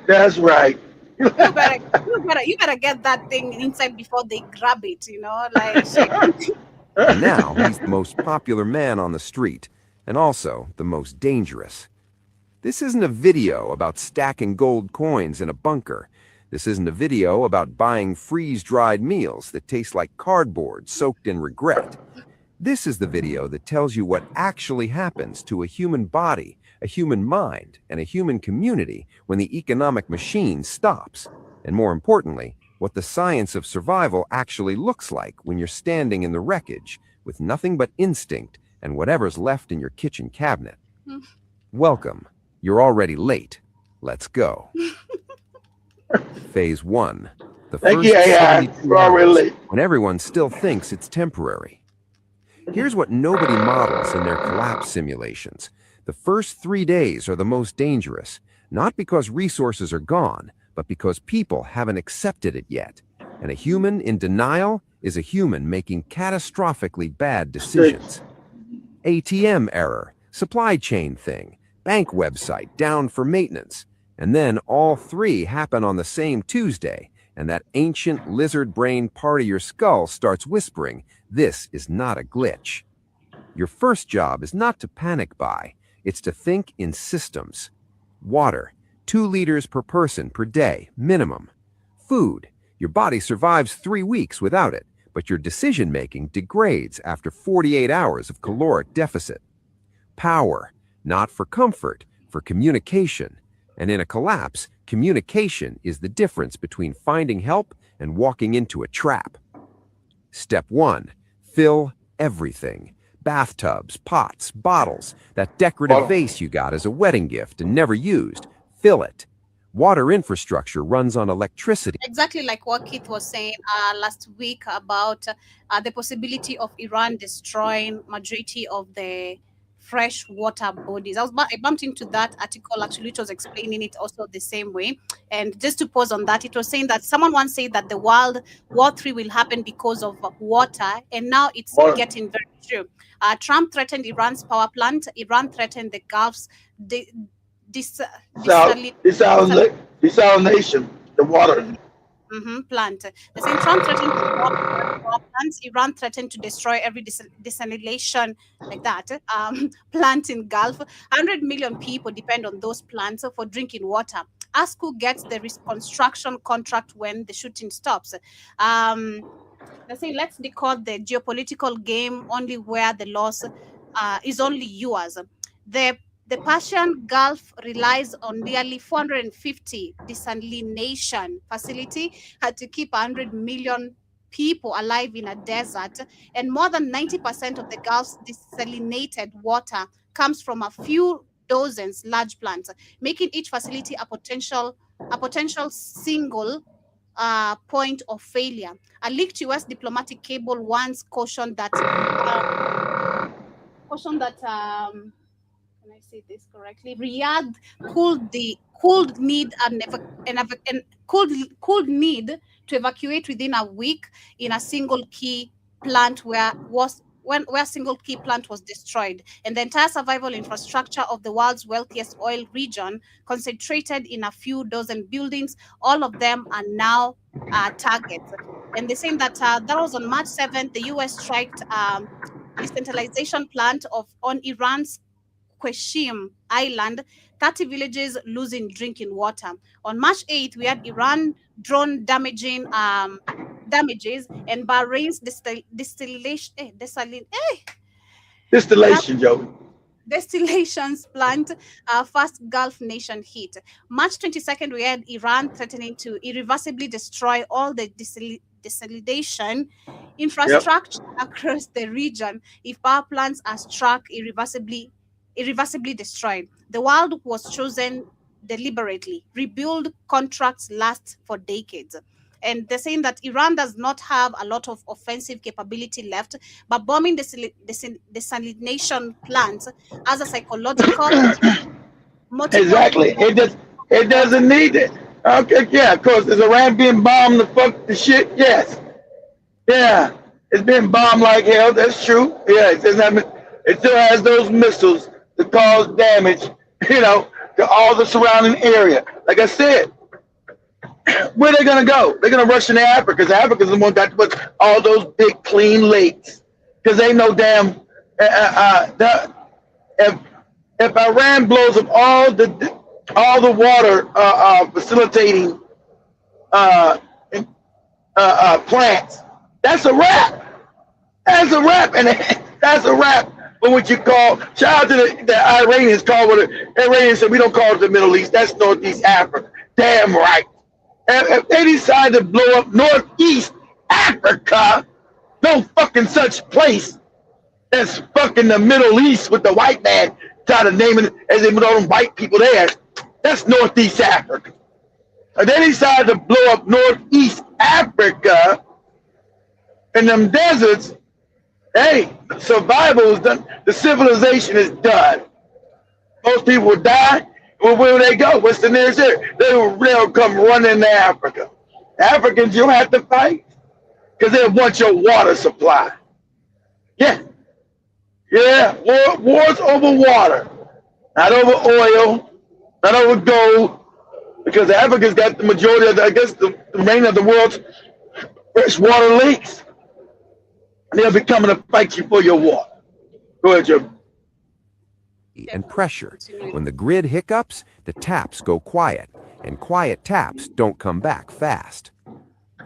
That's right. You better get that thing inside before they grab it, like. And now he's the most popular man on the street, and also the most dangerous. This isn't a video about stacking gold coins in a bunker. This isn't a video about buying freeze-dried meals that taste like cardboard soaked in regret. This is the video that tells you what actually happens to a human body, a human mind, and a human community when the economic machine stops. And more importantly, what the science of survival actually looks like when you're standing in the wreckage with nothing but instinct and whatever's left in your kitchen cabinet. Welcome. You're already late. Let's go. Phase 1. The first 72 hours, when everyone still thinks it's temporary. Here's what nobody models in their collapse simulations. The first 3 days are the most dangerous, not because resources are gone, but because people haven't accepted it yet. And a human in denial is a human making catastrophically bad decisions. ATM error, supply chain thing, bank website down for maintenance. And then all 3 happen on the same Tuesday, and that ancient lizard brain part of your skull starts whispering, this is not a glitch. Your first job is not to panic buy, it's to think in systems. Water, 2 liters per person per day, minimum. Food, your body survives 3 weeks without it, but your decision-making degrades after 48 hours of caloric deficit. Power, not for comfort, for communication. And in a collapse, communication is the difference between finding help and walking into a trap. Step 1. Fill everything. Bathtubs, pots, bottles, that decorative vase you got as a wedding gift and never used. Fill it. Water infrastructure runs on electricity. Exactly like what Keith was saying last week about the possibility of Iran destroying majority of the fresh water bodies. I bumped into that article actually, which was explaining it also the same way. And just to pause on that, it was saying that someone once said that the World War III will happen because of water, and now it's getting very true. Trump threatened Iran's power plant. Iran threatened the Gulf's desalination, the water. Plant. The same Trump threatened power plants. Iran threatened to destroy every desalination like that plant in Gulf. 100 million people depend on those plants for drinking water. Ask who gets the reconstruction contract when the shooting stops. Let's say let's decode the geopolitical game only where the loss is only yours. The Persian Gulf relies on nearly 450 desalination facility to keep 100 million people alive in a desert, and more than 90% of the Gulf's desalinated water comes from a few dozens large plants, making each facility a potential single point of failure. A leaked U.S. diplomatic cable once cautioned that can I say this correctly? Riyadh could need to evacuate within a week in a single key plant where single key plant was destroyed, and the entire survival infrastructure of the world's wealthiest oil region concentrated in a few dozen buildings. All of them are now targets. And they're saying that that was on March 7th, the U.S. striked decentralization plant on Iran's Qashim Island, 30 villages losing drinking water. On March 8th, we had Iran drone damages and Bahrain's distillations plant, first Gulf nation hit. March 22nd, we had Iran threatening to irreversibly destroy all the desalination infrastructure across the region if power plants are struck irreversibly destroyed. The world was chosen deliberately. Rebuild contracts last for decades. And they're saying that Iran does not have a lot of offensive capability left, but bombing desalination plants as a psychological motivation. Exactly. It doesn't need it. Okay, yeah, of course. Is Iran being bombed to fuck the shit? Yes. Yeah. It's been bombed like hell. That's true. Yeah, it still has those missiles to cause damage, to all the surrounding area. Like I said, where are they going to go? They're going to rush into Africa, because Africa's the one got to put all those big clean lakes. Because they know damn, if Iran blows up all the water facilitating plants, that's a wrap. That's a wrap, and that's a wrap. But what you call, shout out to the Iranians, Iranians said we don't call it the Middle East, that's Northeast Africa. Damn right. If they decide to blow up Northeast Africa, no fucking such place as fucking the Middle East with the white man try to name it as they put all them white people there. That's Northeast Africa. If they decide to blow up Northeast Africa in them deserts, hey, survival is done. The civilization is done. Most people will die. Well, where will they go? What's the nearest area? They'll come running to Africa. Africans, you don't have to fight because they want your water supply. Yeah. Yeah. Wars over water, not over oil, not over gold, because Africa's got the majority of, the remainder of the world's freshwater lakes. And they'll be coming to fight you for your water. Go ahead, Joe. And pressure. When the grid hiccups, the taps go quiet, and quiet taps don't come back fast.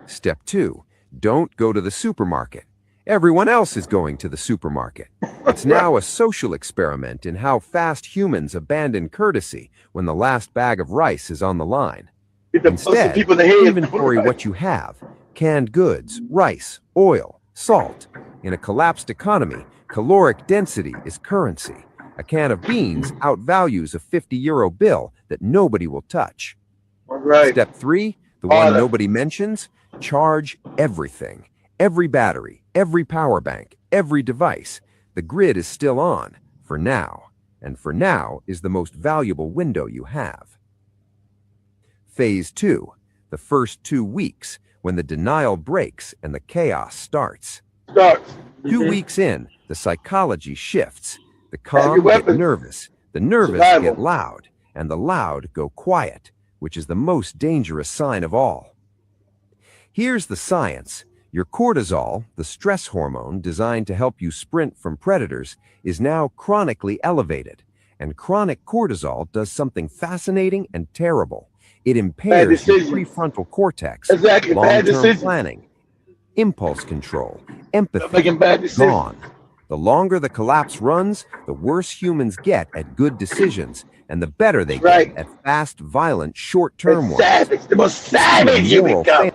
Step 2, don't go to the supermarket. Everyone else is going to the supermarket. It's now a social experiment in how fast humans abandon courtesy when the last bag of rice is on the line. Instead, inventory what you have: canned goods, rice, oil, Salt. In a collapsed economy, caloric density is currency. A can of beans outvalues a 50-euro bill that nobody will touch. Right. Step 3, the one nobody mentions, charge everything. Every battery, every power bank, every device. The grid is still on, for now. And for now is the most valuable window you have. Phase 2, the first 2 weeks, when the denial breaks and the chaos starts. 2 weeks in, the psychology shifts. The calm get nervous, the nervous get loud, and the loud go quiet, which is the most dangerous sign of all. Here's the science. Your cortisol, the stress hormone designed to help you sprint from predators, is now chronically elevated. And chronic cortisol does something fascinating and terrible. It impairs your prefrontal cortex, long-term planning, impulse control, empathy, gone. The longer the collapse runs, the worse humans get at good decisions, and the better they get at fast, violent, short-term ones. Savage, the most savage you become.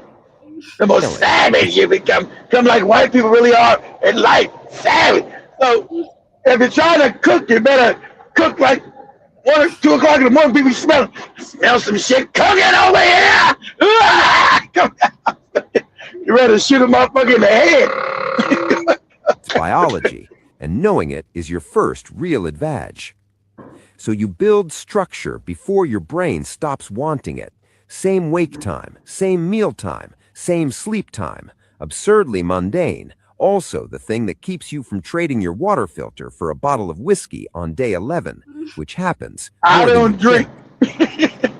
The most savage you become. Come like white people really are in life. Savage. So if you're trying to cook, you better cook like 1 or 2 o'clock in the morning. People smell some shit cooking over here. Come out. You ready to shoot a motherfucker in the head. It's biology, and knowing it is your first real advantage. So you build structure before your brain stops wanting it. Same wake time, same meal time, same sleep time. Absurdly mundane. Also the thing that keeps you from trading your water filter for a bottle of whiskey on day 11, which happens. I don't drink.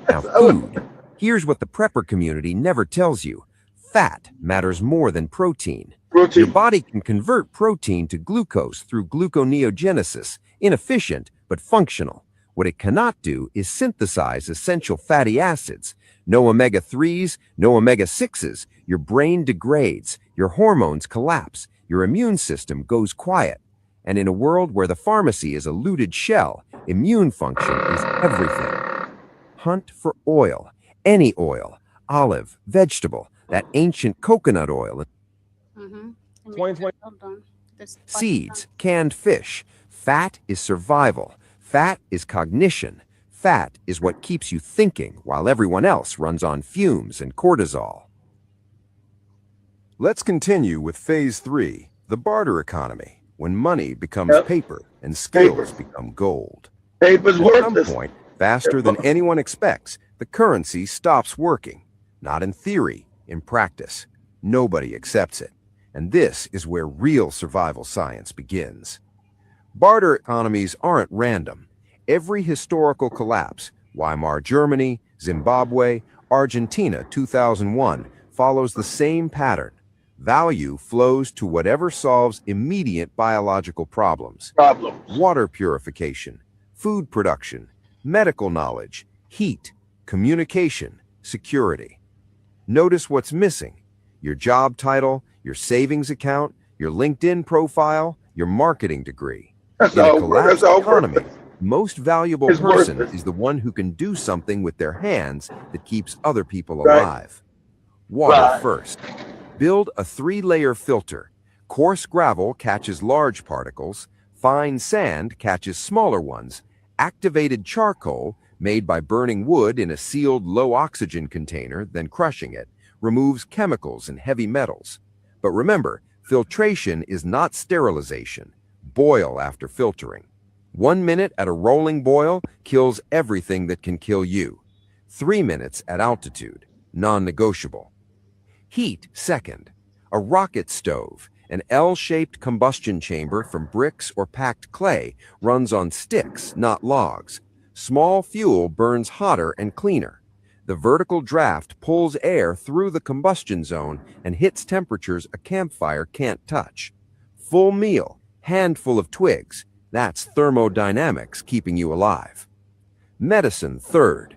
Now food. Here's what the prepper community never tells you. Fat matters more than protein. Your body can convert protein to glucose through gluconeogenesis, inefficient but functional. What it cannot do is synthesize essential fatty acids. No omega-3s, no omega-6s. Your brain degrades, your hormones collapse, your immune system goes quiet. And in a world where the pharmacy is a looted shell, immune function is everything. Hunt for oil, any oil, olive, vegetable, that ancient coconut oil. 2020. Seeds, canned fish. Fat is survival. Fat is cognition. Fat is what keeps you thinking while everyone else runs on fumes and cortisol. Let's continue with phase 3, the barter economy, when money becomes paper and skills become gold. Paper's worthless. At some point, faster than anyone expects, the currency stops working. Not in theory, in practice. Nobody accepts it. And this is where real survival science begins. Barter economies aren't random. Every historical collapse, Weimar Germany, Zimbabwe, Argentina 2001, follows the same pattern. Value flows to whatever solves immediate biological problems. Water purification, food production, medical knowledge, heat, communication, security. Notice what's missing. Your job title, your savings account, your LinkedIn profile, your marketing degree. In a collapsed economy, most valuable person is the one who can do something with their hands that keeps other people alive. Water first. Build a 3-layer filter. Coarse gravel catches large particles. Fine sand catches smaller ones. Activated charcoal, made by burning wood in a sealed low-oxygen container, then crushing it, removes chemicals and heavy metals. But remember, filtration is not sterilization. Boil after filtering. 1 minute at a rolling boil kills everything that can kill you. 3 minutes at altitude, non-negotiable. Heat second. A rocket stove, an L-shaped combustion chamber from bricks or packed clay, runs on sticks, not logs. Small fuel burns hotter and cleaner. The vertical draft pulls air through the combustion zone and hits temperatures a campfire can't touch. Full meal, handful of twigs. That's thermodynamics keeping you alive. Medicine third.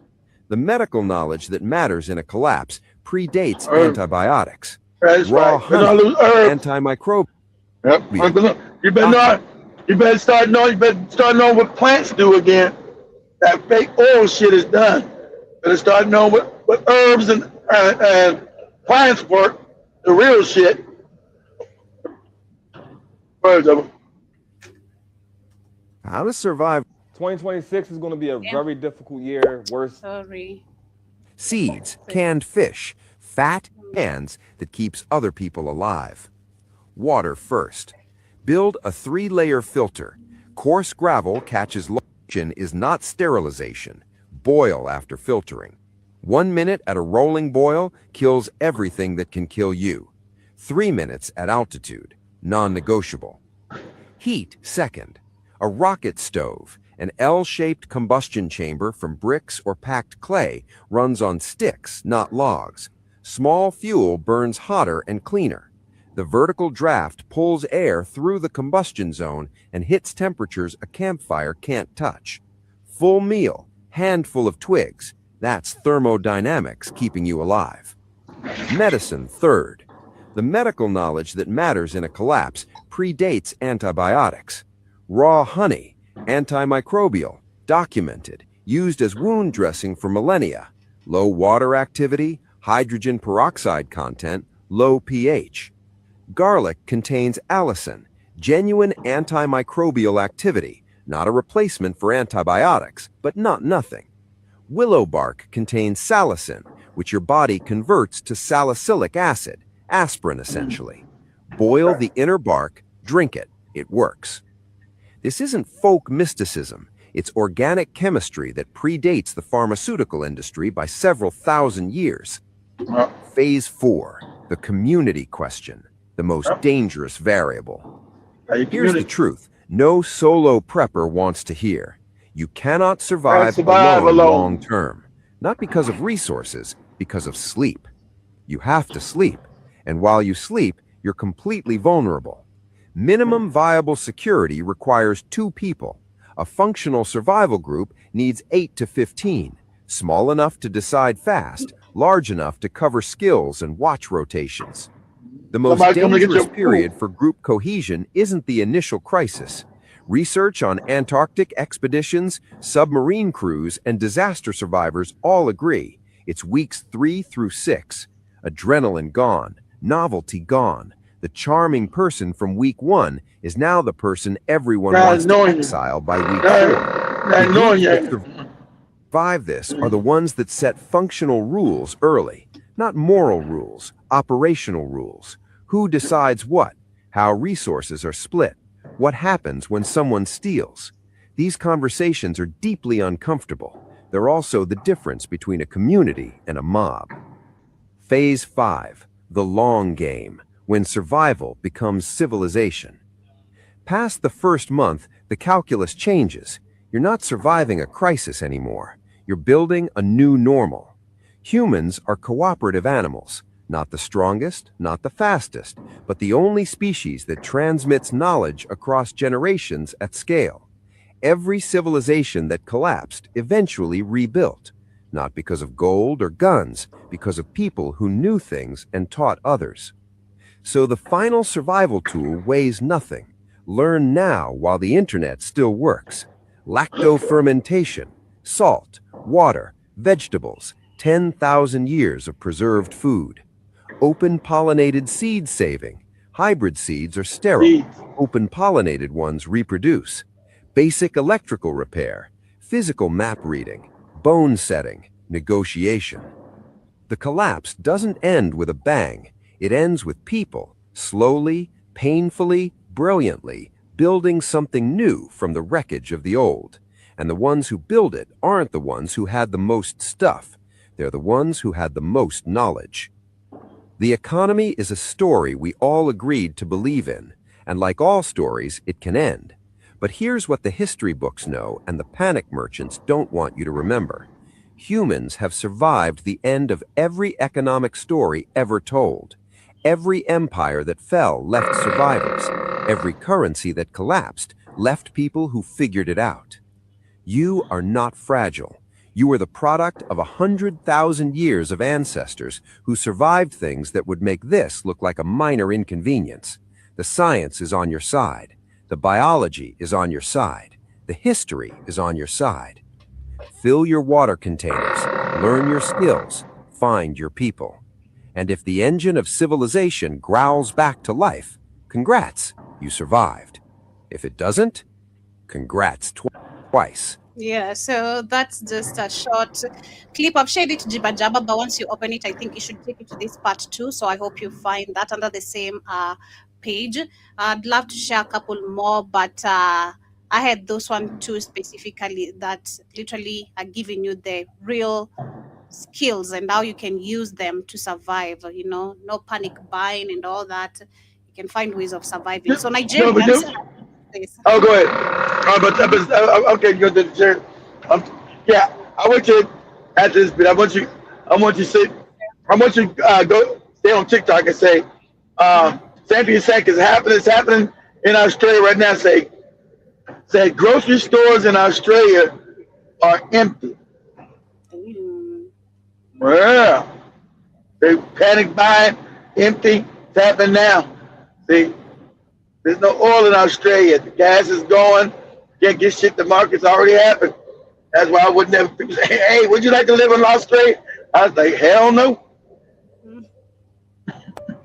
The medical knowledge that matters in a collapse predates antibiotics. Raw honey, antimicrobial. You better start knowing what plants do again. That fake oil shit is done. Better start knowing what herbs and plants work. The real shit. How to survive. 2026 is going to be a very difficult year. Worse. Sorry. Seeds, canned fish, fat, hands that keeps other people alive. Water first. Build a 3-layer filter. Coarse gravel catches lotion is not sterilization. Boil after filtering. 1 minute at a rolling boil kills everything that can kill you. 3 minutes at altitude, non-negotiable. Heat second. A rocket stove, an L-shaped combustion chamber from bricks or packed clay, runs on sticks, not logs. Small fuel burns hotter and cleaner. The vertical draft pulls air through the combustion zone and hits temperatures a campfire can't touch. Full meal, handful of twigs. That's thermodynamics keeping you alive. Medicine third. The medical knowledge that matters in a collapse predates antibiotics. Raw honey, antimicrobial, documented, used as wound dressing for millennia. Low water activity, hydrogen peroxide content, low pH. Garlic contains allicin, genuine antimicrobial activity, not a replacement for antibiotics, but not nothing. Willow bark contains salicin, which your body converts to salicylic acid, aspirin essentially. Boil the inner bark, drink it, it works. This isn't folk mysticism, it's organic chemistry that predates the pharmaceutical industry by several thousand years. Phase 4, the community question, the most dangerous variable. Here's the truth, no solo prepper wants to hear. You cannot survive alone long term, not because of resources, because of sleep. You have to sleep, and while you sleep, you're completely vulnerable. Minimum viable security requires 2 people. A functional survival group needs 8 to 15, small enough to decide fast, large enough to cover skills and watch rotations. The most dangerous period for group cohesion isn't the initial crisis. Research on Antarctic expeditions, submarine crews, and disaster survivors all agree. It's weeks 3 through 6. Adrenaline gone, novelty gone. The charming person from week 1 is now the person everyone wants to exile by week 4. The groups that survive this are the ones that set functional rules early, not moral rules, operational rules. Who decides what? How resources are split? What happens when someone steals? These conversations are deeply uncomfortable. They're also the difference between a community and a mob. Phase 5, the long game, when survival becomes civilization. Past the first month, the calculus changes. You're not surviving a crisis anymore. You're building a new normal. Humans are cooperative animals, not the strongest, not the fastest, but the only species that transmits knowledge across generations at scale. Every civilization that collapsed eventually rebuilt, not because of gold or guns, because of people who knew things and taught others. So the final survival tool weighs nothing. Learn now while the internet still works. Lactofermentation, salt, water, vegetables, 10,000 years of preserved food. Open-pollinated seed saving. Hybrid seeds are sterile. Open-pollinated ones reproduce. Basic electrical repair. Physical map reading. Bone setting. Negotiation. The collapse doesn't end with a bang. It ends with people, slowly, painfully, brilliantly, building something new from the wreckage of the old. And the ones who build it aren't the ones who had the most stuff. They're the ones who had the most knowledge. The economy is a story we all agreed to believe in, and like all stories, it can end. But here's what the history books know and the panic merchants don't want you to remember. Humans have survived the end of every economic story ever told. Every empire that fell left survivors. Every currency that collapsed left people who figured it out. You are not fragile. You are the product of 100,000 years of ancestors who survived things that would make this look like a minor inconvenience. The science is on your side. The biology is on your side. The history is on your side. Fill your water containers, learn your skills, find your people. And if the engine of civilization growls back to life, congrats, you survived. If it doesn't, congrats twice. Yeah, so that's just a short clip. I've shared it to Jibba Jabba, but once you open it, I think you should click it to this part too. So I hope you find that under the same page. I'd love to share a couple more, but I had those one too specifically that literally are giving you the real skills and how you can use them to survive. You know, no panic buying and all that. You can find ways of surviving. So Nigerians. Oh, go ahead. Okay, you go to the chair. Yeah, I want you at this bit. I want you to say, I want you to go stay on TikTok and say, same thing it's happening in Australia right now. Say grocery stores in Australia are empty. Yeah, they panic buying, empty. It's happening now. See. There's no oil in Australia. The gas is going. Can't get shit. The market's already happened. That's why I would never say, hey, would you like to live in Australia? I was like, hell no.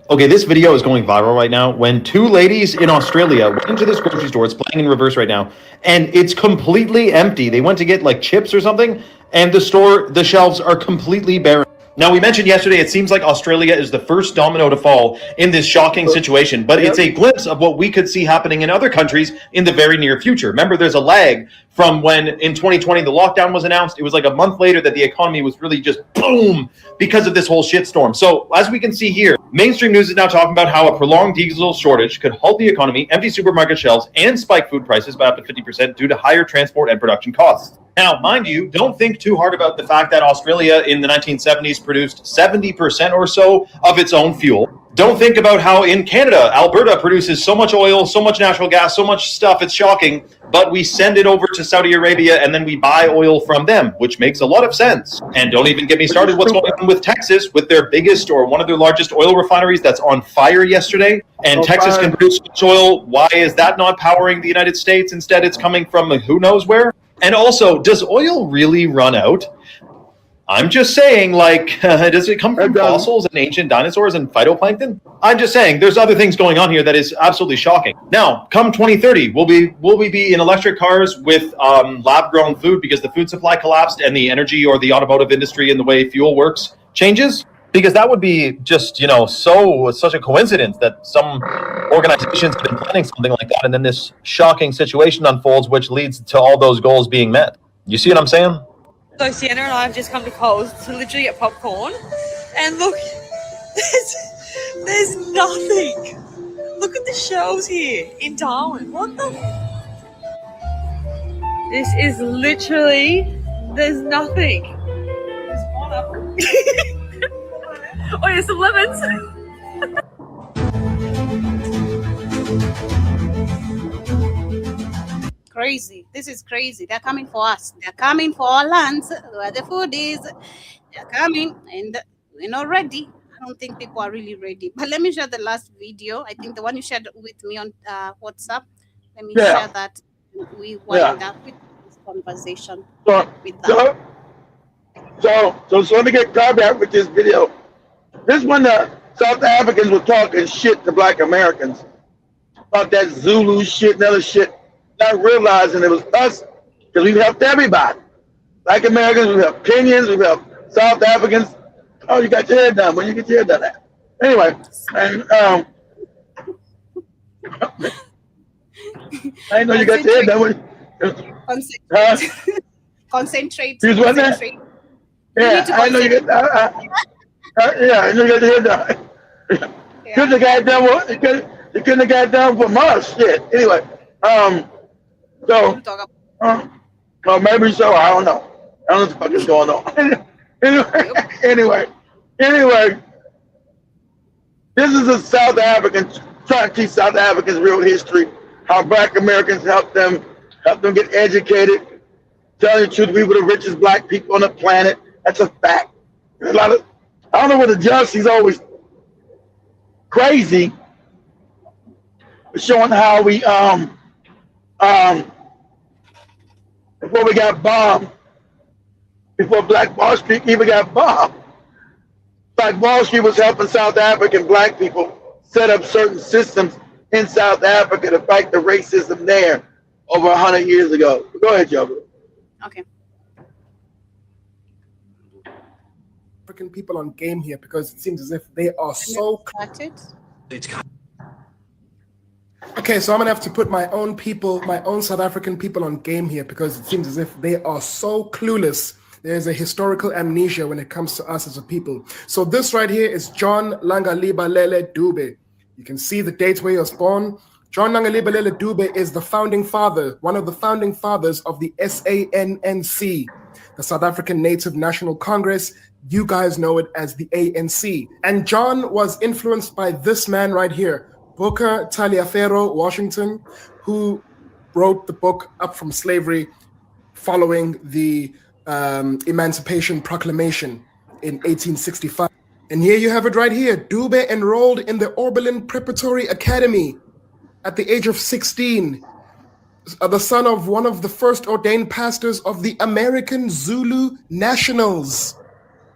Okay, this video is going viral right now when two ladies in Australia went into this grocery store. It's playing in reverse right now. And it's completely empty. They went to get like chips or something. And the shelves are completely barren. Now, we mentioned yesterday, it seems like Australia is the first domino to fall in this shocking situation, but it's a glimpse of what we could see happening in other countries in the very near future. Remember, there's a lag from when in 2020 the lockdown was announced. It was like a month later that the economy was really just boom because of this whole shitstorm. So as we can see here, mainstream news is now talking about how a prolonged diesel shortage could halt the economy, empty supermarket shelves, and spike food prices by up to 50% due to higher transport and production costs. Now, mind you, don't think too hard about the fact that Australia in the 1970s produced 70% or so of its own fuel. Don't think about how in Canada, Alberta produces so much oil, so much natural gas, so much stuff, it's shocking, but we send it over to Saudi Arabia and then we buy oil from them, which makes a lot of sense. And don't even get me started what's going on with Texas, with their biggest or one of their largest oil refineries that's on fire yesterday. And Texas can produce oil. Why is that not powering the United States? Instead, it's coming from who knows where. And also, does oil really run out? I'm just saying, like, does it come from fossils and ancient dinosaurs and phytoplankton? I'm just saying, there's other things going on here that is absolutely shocking. Now, come 2030, will we be in electric cars with lab-grown food because the food supply collapsed and the energy or the automotive industry and the way fuel works changes? Because that would be just, you know, such a coincidence that some organizations have been planning something like that, and then this shocking situation unfolds, which leads to all those goals being met. You see what I'm saying? So Sienna and I have just come to Coles to literally get popcorn, and look, there's nothing. Look at the shelves here in Darwin. What the? This is literally, there's nothing. There's one apple. Oh, yeah, some lemons. Crazy. This is crazy. They're coming for us. They're coming for our lands where the food is. They're coming and we're not ready. I don't think people are really ready. But let me share the last video. I think the one you shared with me on WhatsApp. Let me share that. We wind up with this conversation. So let me get caveat with this video. This one, the South Africans were talking shit to Black Americans about that Zulu shit and other shit, not realizing it was us, because we've helped everybody. Black Americans, we have Kenyans, we have South Africans. Oh, you got your hair done. When you get your hair done at? Anyway, and I know you got your hair done. Concentrate. Yeah, I know you got. Yeah, I know you got your hair done. Couldn't have got done. You couldn't have got done for months. Shit. Anyway, well, maybe so. I don't know. I don't know what the fuck is going on. Anyway, this is a South African trying to teach South Africans real history, how Black Americans help them get educated. Tell you the truth, we were the richest Black people on the planet. That's a fact. There's a lot of, I don't know what the judge, he's always crazy, showing how we before we got bombed, before Black Wall Street even got bombed, Black Wall Street was helping South African Black people set up certain systems in South Africa to fight the racism there over 100 years ago. Go ahead, Joe. Okay. African people on game here because it seems as if they are so. Okay, so I'm gonna have to put my own people, my own South African people on game here because it seems as if they are so clueless. There's a historical amnesia when it comes to us as a people. So this right here is John Langalibalele Dube. You can see the date where he was born. John Langalibalele Dube is the founding father, one of the founding fathers of the SANNC, the South African Native National Congress. You guys know it as the ANC. And John was influenced by this man right here, Booker Taliaferro Washington, who wrote the book Up From Slavery following the Emancipation Proclamation in 1865. And here you have it right here. Dube enrolled in the Oberlin Preparatory Academy at the age of 16, the son of one of the first ordained pastors of the American Zulu Nationals.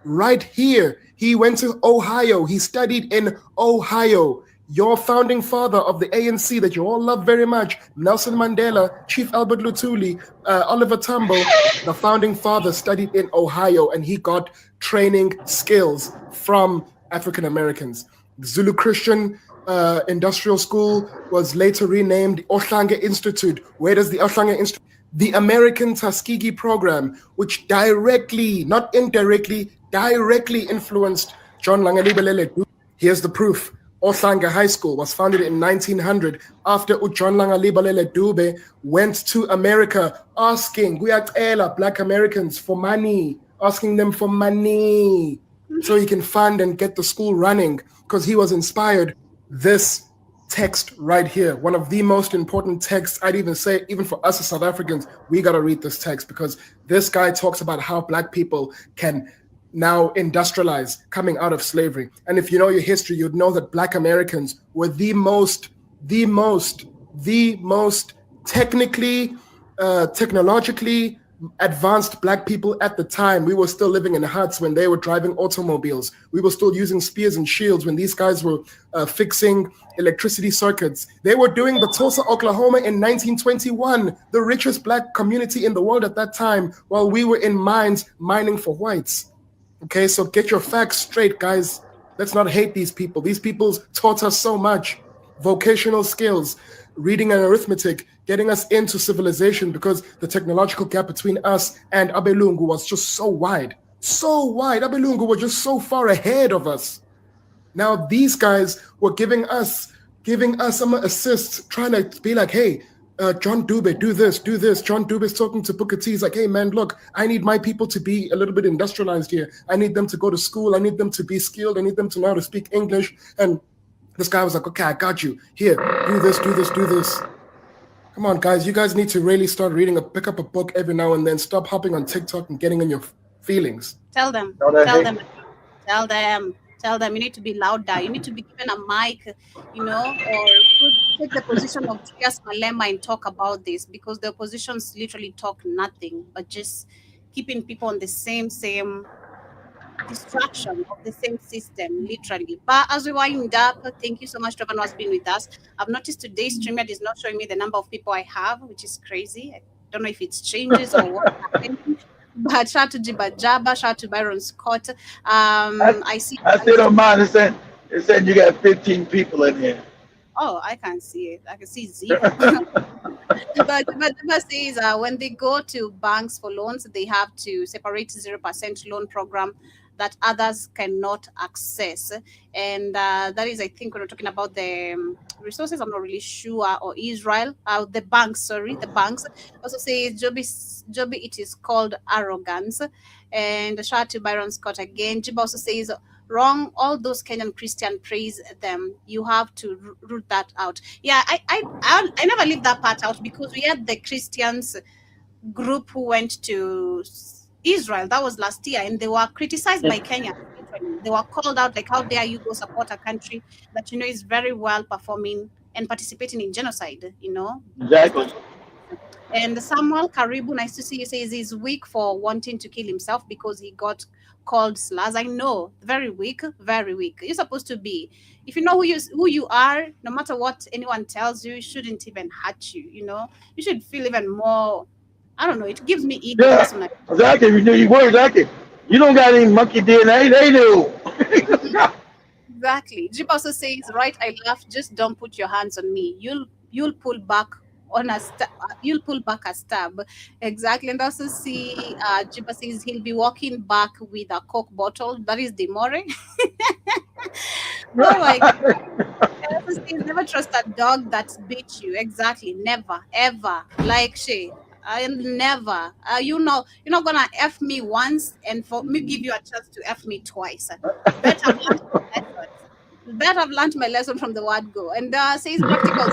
Right here, he went to Ohio. He studied in Ohio. Your founding father of the ANC that you all love very much, Nelson Mandela, Chief Albert Lutuli, Oliver Tambo, the founding father studied in Ohio, and he got training skills from African Americans. The Zulu Christian Industrial School was later renamed Ohlange Institute. Where does the Ohlange Institute? The American Tuskegee program, which directly, not indirectly, directly influenced John Langalibalele. Here's the proof. Ohlange High School was founded in 1900 after John Langalibalele Dube went to America asking Black Americans for money, asking them for money so he can fund and get the school running because he was inspired. This text right here, one of the most important texts, I'd even say, even for us as South Africans, we got to read this text because this guy talks about how Black people can now industrialize coming out of slavery. And if you know your history, you'd know that Black Americans were the most technically, technologically advanced Black people at the time. We were still living in huts when they were driving automobiles. We were still using spears and shields when these guys were fixing electricity circuits. They were doing the Tulsa, Oklahoma in 1921, the richest Black community in the world at that time, while we were in mines mining for whites. Okay, so get your facts straight, guys. Let's not hate these people. These people taught us so much. Vocational skills, reading and arithmetic, getting us into civilization because the technological gap between us and Abelungu was just so wide. So wide. Abelungu were just so far ahead of us. Now these guys were giving us some assists, trying to be like, hey, John Dube, do this. John Dube is talking to Booker T. He's like, hey, man, look, I need my people to be a little bit industrialized here. I need them to go to school. I need them to be skilled. I need them to know how to speak English. And this guy was like, okay, I got you. Here, do this. Come on, guys. You guys need to really start reading, pick up a book every now and then. Stop hopping on TikTok and getting in your feelings. Tell them. You need to be louder. You need to be given a mic, or take the position of Julius Malema and talk about this because the oppositions literally talk nothing but just keeping people on the same distraction of the same system, literally. But as we wind up, thank you so much to everyone who has been with us. I've noticed today's StreamYard is not showing me the number of people I have, which is crazy. I don't know if it's changes or what happened. But shout out to Jiba Jaba, shout out to Byron Scott. I see on mine. It said you got 15 people in here. Oh, I can't see it. I can see 0. But the says when they go to banks for loans, they have to separate 0% loan program that others cannot access. And that is, I think, when we're talking about the resources, I'm not really sure, or Israel, the banks also say Joby, it is called arrogance. And shout out to Byron Scott again. Jiba also says, wrong, all those Kenyan Christian praise them. You have to root that out. Yeah, I never leave that part out because we had the Christians group who went to Israel. That was last year, and they were criticized by Kenya. They were called out like, how dare you go support a country that is very well performing and participating in genocide, Exactly. And Samuel Karibu, nice to see you, says he's weak for wanting to kill himself because he got called slurs. I know, very weak, very weak. You're supposed to be, if you know who you are, no matter what anyone tells you, it shouldn't even hurt you. You know, you should feel even more. I don't know. It gives me ego. Yeah, personally. exactly. You do your work, exactly. You don't got any monkey DNA, they do. Exactly. Jip also says, right, I laugh, just don't put your hands on me. You'll pull back on a you'll pull back a stab. Exactly. And also see Jipa says he'll be walking back with a Coke bottle. That is Demore. Oh my god. And also says never trust a dog that beats you. Exactly. Never, ever. Like she. I never. You're not gonna F me once and for me give you a chance to F me twice. Better have learned my lesson from the word go. And says practical.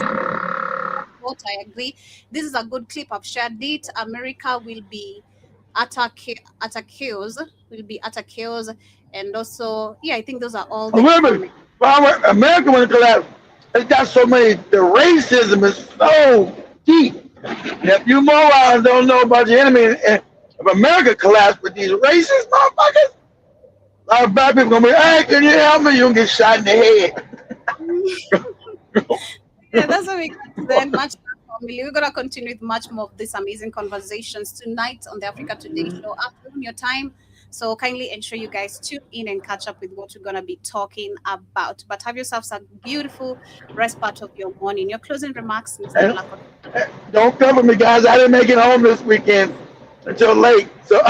I agree. This is a good clip. I've shared it. America will be at a chaos. And also, yeah, I think those are all. Remember, America when it collapsed, it's got so many. The racism is so deep. If you morons don't know about the enemy, and if America collapsed with these racist motherfuckers, a lot of black people gonna be, hey, can you help me? You'll get shot in the head. Yeah, that's what we got today. Much more family. We're gonna continue with much more of these amazing conversations tonight on the Africa Today show after your time. So kindly ensure you guys tune in and catch up with what we're gonna be talking about. But have yourselves a beautiful rest part of your morning. Your closing remarks, Mr. Black. Don't cover me, guys. I didn't make it home this weekend until late. So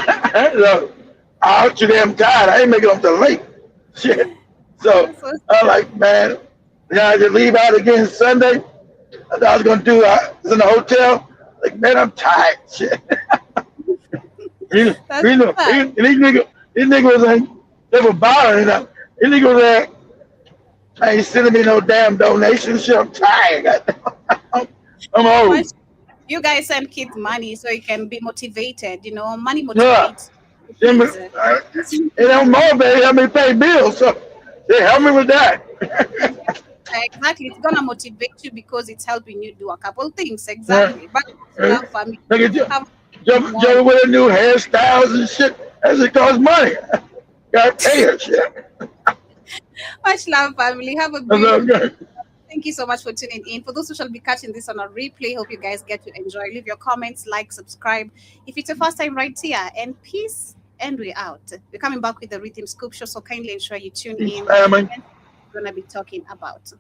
I'm too damn tired. I didn't make it home till late. Shit. So I'm like, man, I just leave out again Sunday. I thought I was gonna do it's in the hotel. Like, man, I'm tired. Shit. These niggas ain't never bothering them. These niggas like, I ain't sending me no damn donation. Shit, I'm tired. I'm old. You guys send kids money so you can be motivated. You know, money Yeah. motivates. It don't motivate. Help me pay bills. So they help me with that. Exactly, it's gonna motivate you because it's helping you do a couple things. Exactly, but family. Jump with a new hairstyles and shit. That's it costs money. Gotta pay her shit. Much love, family. Have a beautiful. Thank you so much for tuning in. For those who shall be catching this on a replay, hope you guys get to enjoy. Leave your comments, like, subscribe. If it's your first time right here, and peace, and we're out. We're coming back with the Rhythm Scoop Show, so kindly ensure you tune in. We're gonna be talking about.